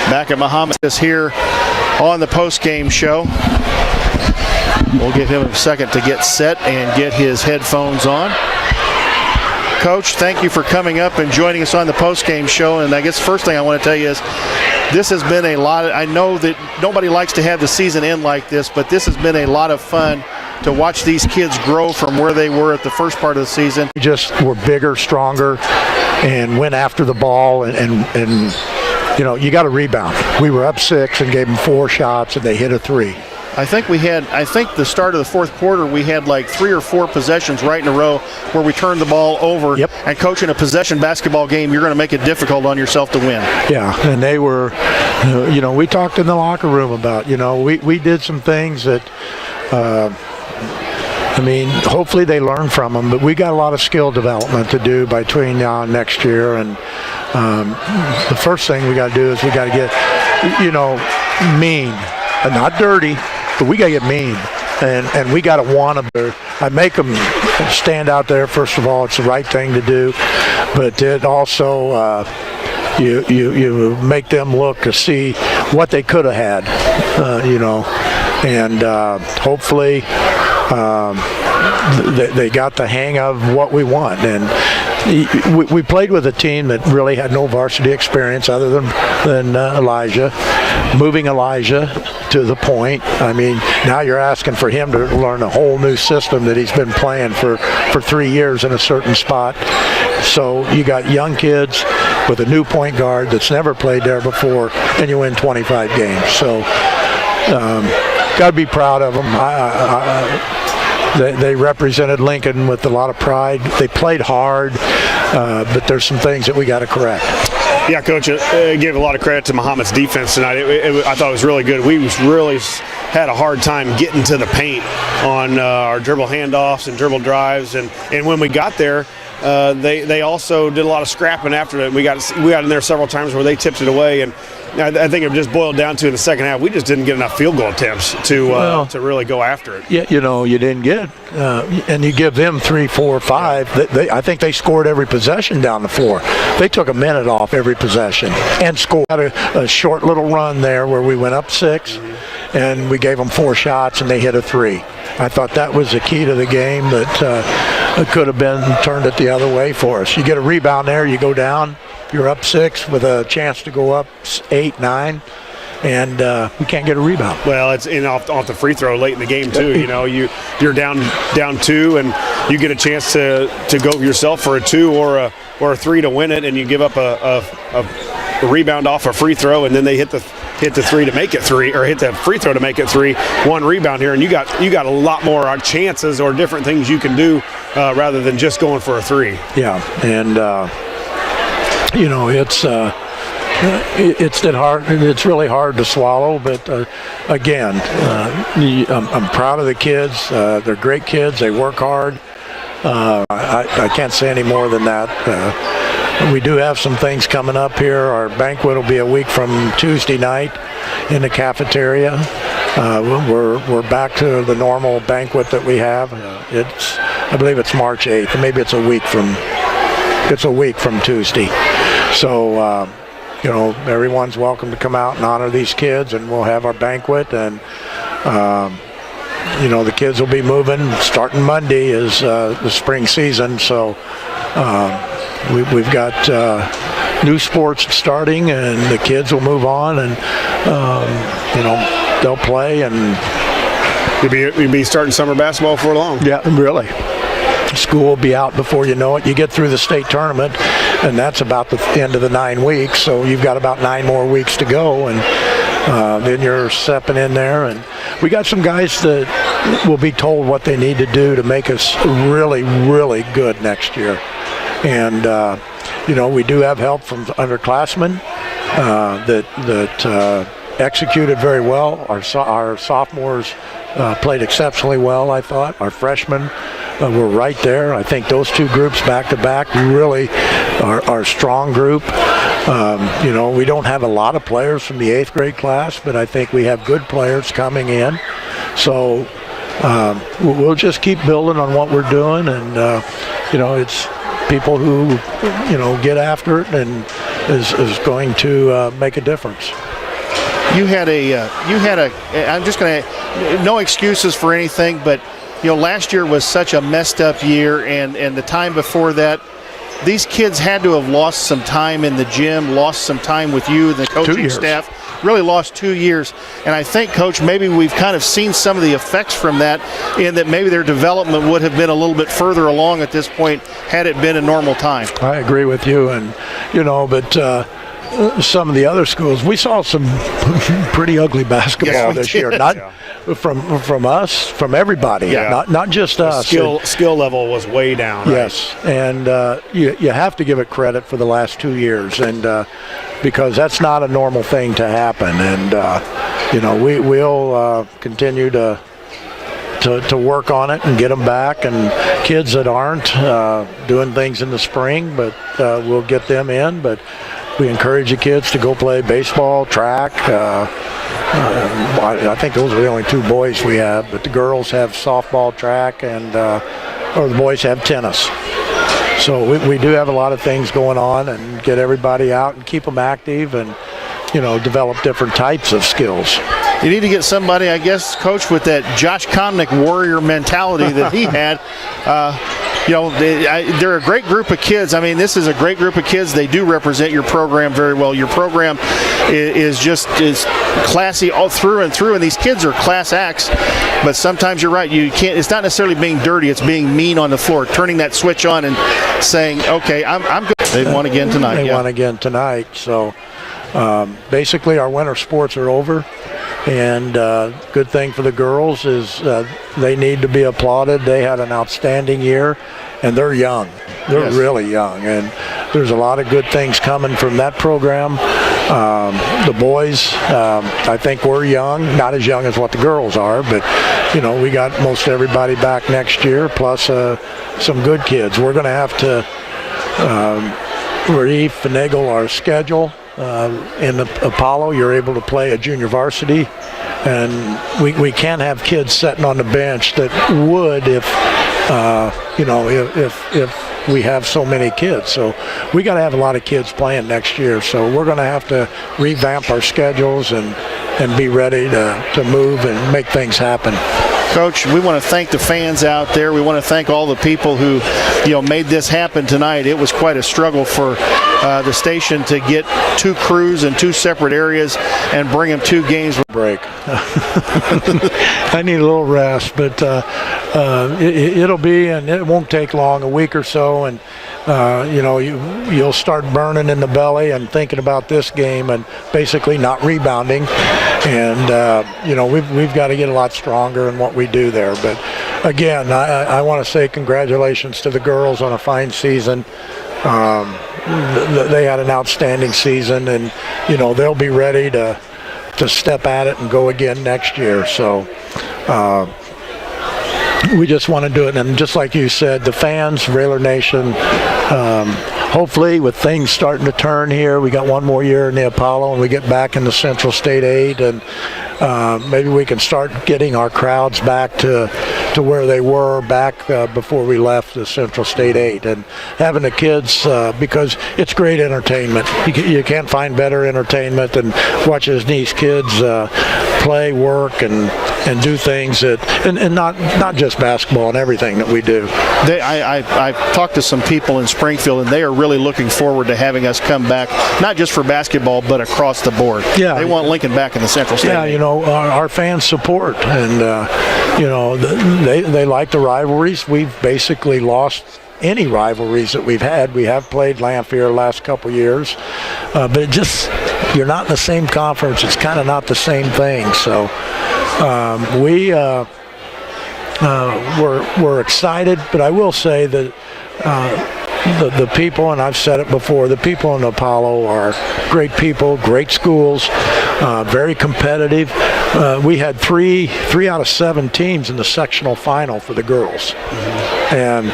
Back at Mahomet is here on the post-game show. We'll give him a second to get set and get his headphones on. Coach, thank you for coming up and joining us on the post-game show. And I guess first thing I want to tell you is this has been a lot of, I know that nobody likes to have the season end like this, but this has been a lot of fun to watch these kids grow from where they were at the first part of the season. We just were bigger, stronger, and went after the ball and you got to rebound. We were up 6 and gave them 4 shots, and they hit a 3. I think the start of the fourth quarter, we had like 3 or 4 possessions right in a row where we turned the ball over. Yep. And coaching a possession basketball game, you're going to make it difficult on yourself to win. Yeah, and they were, we talked in the locker room about, we did some things that, hopefully they learn from them, but we got a lot of skill development to do between now and next year. And the first thing we got to do is we got to get, mean, and not dirty, but we got to get mean. And we got to want them. I make them stand out there. First of all, it's the right thing to do, but it also you make them look to see what they could have had, and hopefully they got the hang of what we want. And we played with a team that really had no varsity experience other than Elijah. Moving Elijah to the point, now you're asking for him to learn a whole new system that he's been playing for 3 years in a certain spot. So you got young kids with a new point guard that's never played there before, and you win 25 games. So got to be proud of them. They represented Lincoln with a lot of pride. They played hard, but there's some things that we got to correct. Yeah, Coach, I gave a lot of credit to Mahomet's defense tonight. I thought it was really good. We really had a hard time getting to the paint on our dribble handoffs and dribble drives. And when we got there, they also did a lot of scrapping after that. We got in there several times where they tipped it away. And I think it just boiled down to in the second half, we just didn't get enough field goal attempts to really go after it. Yeah, you didn't get, and you give them 3, 4, 5. I think they scored every possession down the floor. They took a minute off every possession and scored. Had a short little run there where we went up 6, and we gave them 4 shots and they hit a 3. I thought that was the key to the game that could have been turned it the other way for us. You get a rebound there, you go down. You're up 6 with a chance to go up 8, 9, and we can't get a rebound. Well, it's off the free throw late in the game too. You're down 2, and you get a chance to go yourself for a 2 or a 3 to win it, and you give up a rebound off a free throw, and then they hit the 3 to make it 3, or hit the free throw to make it 3. 1 rebound here, and you got a lot more chances or different things you can do rather than just going for a 3. Yeah, and. It's hard. It's really hard to swallow. But again, I'm proud of the kids. They're great kids. They work hard. I can't say any more than that. We do have some things coming up here. Our banquet will be a week from Tuesday night in the cafeteria. We're back to the normal banquet that we have. I believe it's March 8th. Maybe it's a week from Tuesday. So, everyone's welcome to come out and honor these kids, and we'll have our banquet. And, the kids will be moving. Starting Monday is the spring season. So we've got new sports starting, and the kids will move on, and, they'll play. And you'll be starting summer basketball before long. Yeah, really. School will be out before you know it. You get through the state tournament, and that's about the end of the 9 weeks, so you've got about 9 more weeks to go, and then you're stepping in there. And we got some guys that will be told what they need to do to make us really, really good next year. And we do have help from underclassmen that executed very well. Our sophomores played exceptionally well, I thought. Our freshmen were right there. I think those 2 groups back-to-back really are a strong group. We don't have a lot of players from the 8th grade class, but I think we have good players coming in. So we'll just keep building on what we're doing, and it's people who get after it and is going to make a difference. I'm just going to, no excuses for anything, but last year was such a messed up year, and the time before that, these kids had to have lost some time in the gym, lost some time with you and the coaching staff, really lost 2 years. And I think, Coach, maybe we've kind of seen some of the effects from that, in that maybe their development would have been a little bit further along at this point had it been a normal time. I agree with you, and but some of the other schools, we saw some pretty ugly basketball this year. Not from us, from everybody. Yeah. Not just us. Skill level was way down. Right? Yes, and you have to give it credit for the last 2 years, and because that's not a normal thing to happen. And we'll continue to work on it and get them back, and kids that aren't doing things in the spring, but we'll get them in. But we encourage the kids to go play baseball, track. I think those are the only 2 boys we have, but the girls have softball, track, and or the boys have tennis. So we do have a lot of things going on, and get everybody out and keep them active, and develop different types of skills. You need to get somebody, I guess, Coach, with that Josh Comnick warrior mentality that he had. They're a great group of kids. I mean, this is a great group of kids. They do represent your program very well. Your program is classy all through and through, and these kids are class acts. But sometimes you're right. You can't. It's not necessarily being dirty. It's being mean on the floor, turning that switch on and saying, "Okay, I'm good." They won again tonight. They won again tonight. So basically, our winter sports are over. And good thing for the girls is they need to be applauded. They had an outstanding year, and they're young. They're really young, and there's a lot of good things coming from that program. The boys, I think we're young, not as young as what the girls are, but we got most everybody back next year, plus some good kids. We're going to have to finagle our schedule. In the Apollo, you're able to play a junior varsity, and we can't have kids sitting on the bench that would if we have so many kids. So we got to have a lot of kids playing next year. So we're going to have to revamp our schedules and be ready to move and make things happen. Coach, we want to thank the fans out there. We want to thank all the people who, made this happen tonight. It was quite a struggle for the station to get 2 crews in 2 separate areas and bring them 2 games. Break. I need a little rest, but it'll be, and it won't take long, a week or so, and you'll start burning in the belly and thinking about this game and basically not rebounding. And we've got to get a lot stronger in what we do there. But again, I want to say congratulations to the girls on a fine season. They had an outstanding season, and they'll be ready to step at it and go again next year. So we just want to do it. And just like you said, the fans, Railer Nation, hopefully with things starting to turn here, we got 1 more year in the Apollo and we get back in the Central State 8, and maybe we can start getting our crowds back to where they were back before we left the Central State 8, and having the kids, because it's great entertainment. You can't find better entertainment than watching these kids play, work, and do things that, and not just basketball and everything that we do. I've talked to some people in Springfield, and they are really looking forward to having us come back, not just for basketball, but across the board. Yeah. They want Lincoln back in the Central State. Yeah, our fans support, and they like the rivalries. We've basically lost any rivalries that we've had. We have played Lamphere the last couple years, but it just, you're not in the same conference. It's kind of not the same thing. So we're excited, but I will say that the people, and I've said it before, the people in Apollo are great people, great schools, very competitive. We had three out of 7 teams in the sectional final for the girls. And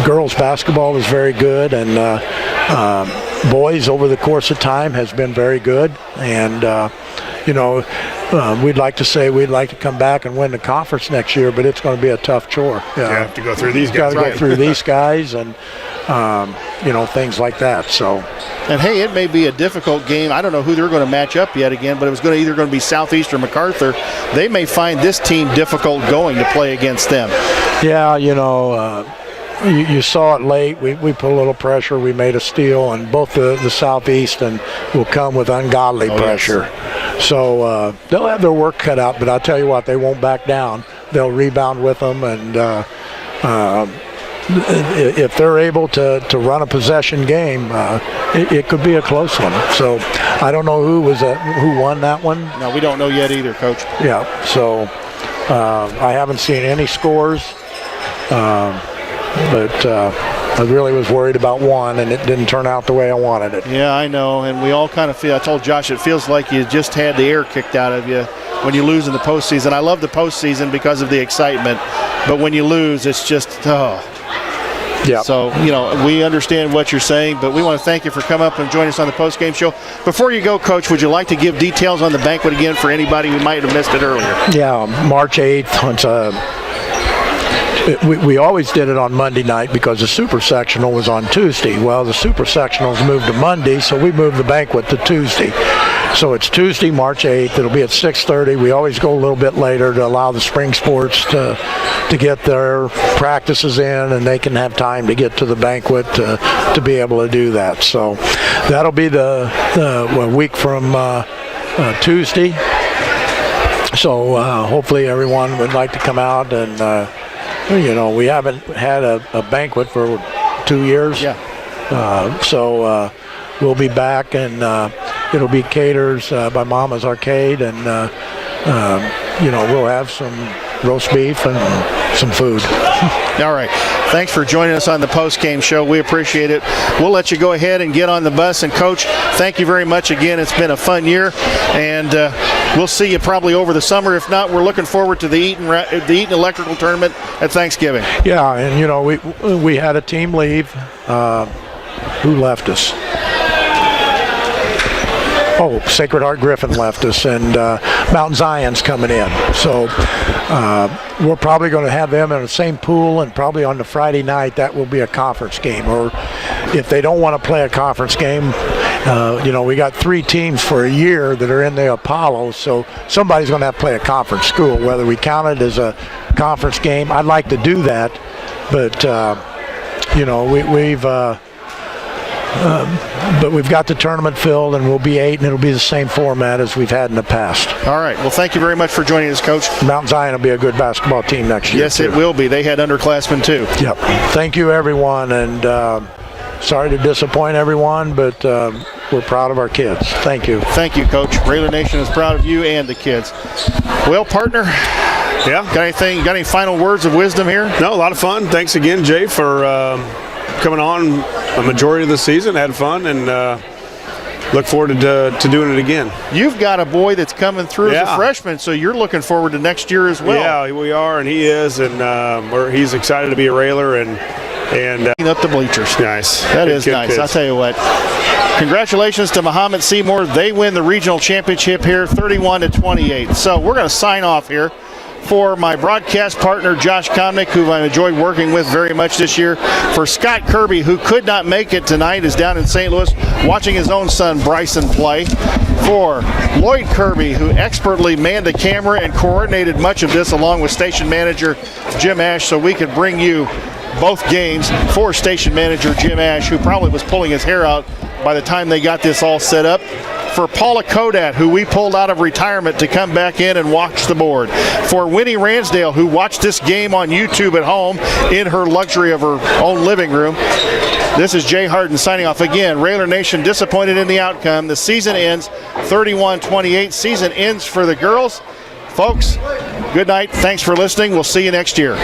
girls basketball is very good, and boys over the course of time has been very good. And we'd like to say we'd like to come back and win the conference next year, but it's going to be a tough chore. You have to go through these guys. Got to go through these guys, and things like that. So, and hey, it may be a difficult game. I don't know who they're going to match up yet again, but it was either going to be Southeast or MacArthur. They may find this team difficult going to play against them. Yeah, you saw it late. We put a little pressure. We made a steal, and both the Southeast and will come with ungodly pressure. Yes. So they'll have their work cut out, but I'll tell you what, they won't back down. They'll rebound with them, and if they're able to run a possession game, it could be a close one. So I don't know who won that one. No, we don't know yet either, Coach. Yeah, so I haven't seen any scores, but I really was worried about one, and it didn't turn out the way I wanted it. Yeah, I know, and we all kind of feel, I told Josh, it feels like you just had the air kicked out of you when you lose in the postseason. I love the postseason because of the excitement, but when you lose, it's just, Yeah. So, we understand what you're saying, but we want to thank you for coming up and joining us on the post-game show. Before you go, Coach, would you like to give details on the banquet again for anybody who might have missed it earlier? Yeah, March 8th. We always did it on Monday night because the Super Sectional was on Tuesday. Well, the Super Sectionals moved to Monday, so we moved the banquet to Tuesday. So it's Tuesday, March 8th. It'll be at 6:30. We always go a little bit later to allow the spring sports to get their practices in, and they can have time to get to the banquet to be able to do that. So that'll be a week from Tuesday. So hopefully everyone would like to come out, and we haven't had a banquet for 2 years. Yeah. So we'll be back, and it'll be Caterers by Mama's Arcade, and we'll have some roast beef and some food. All right. Thanks for joining us on the post-game show. We appreciate it. We'll let you go ahead and get on the bus. And, Coach, thank you very much again. It's been a fun year, and we'll see you probably over the summer. If not, we're looking forward to the Eaton Electrical Tournament at Thanksgiving. Yeah, and, we had a team leave. Who left us? Oh, Sacred Heart Griffin left us, and Mount Zion's coming in. So we're probably going to have them in the same pool, and probably on the Friday night that will be a conference game. Or if they don't want to play a conference game, we got 3 teams for a year that are in the Apollo, so somebody's going to have to play a conference school, whether we count it as a conference game. I'd like to do that, but we've got the tournament filled, and we'll be 8, and it'll be the same format as we've had in the past. All right. Well, thank you very much for joining us, Coach. Mount Zion will be a good basketball team next year. Yes, too. it will be. They had underclassmen, too. Yep. Thank you, everyone, and sorry to disappoint everyone, but we're proud of our kids. Thank you. Thank you, Coach. Railer Nation is proud of you and the kids. Well, partner, Yeah. got any final words of wisdom here? No, a lot of fun. Thanks again, Jay, for coming on a majority of the season. Had fun, and look forward to doing it again. You've got a boy that's coming through as a freshman, so you're looking forward to next year as well. Yeah, we are, and he is, and he's excited to be a Railer, and up the bleachers. Nice. That is Good nice. kids. I'll tell you what. Congratulations to Mahomet-Seymour. They win the regional championship here, 31-28. So we're going to sign off here. For my broadcast partner, Josh Komnick, who I enjoyed working with very much this year. For Scott Kirby, who could not make it tonight, is down in St. Louis watching his own son, Bryson, play. For Lloyd Kirby, who expertly manned the camera and coordinated much of this along with station manager Jim Ash so we could bring you both games. For station manager Jim Ash, who probably was pulling his hair out by the time they got this all set up. For Paula Kodat, who we pulled out of retirement to come back in and watch the board. For Winnie Ransdale, who watched this game on YouTube at home in her luxury of her own living room. This is Jay Harden signing off again. Railer Nation disappointed in the outcome. The season ends 31-28. Season ends for the girls. Folks, good night. Thanks for listening. We'll see you next year.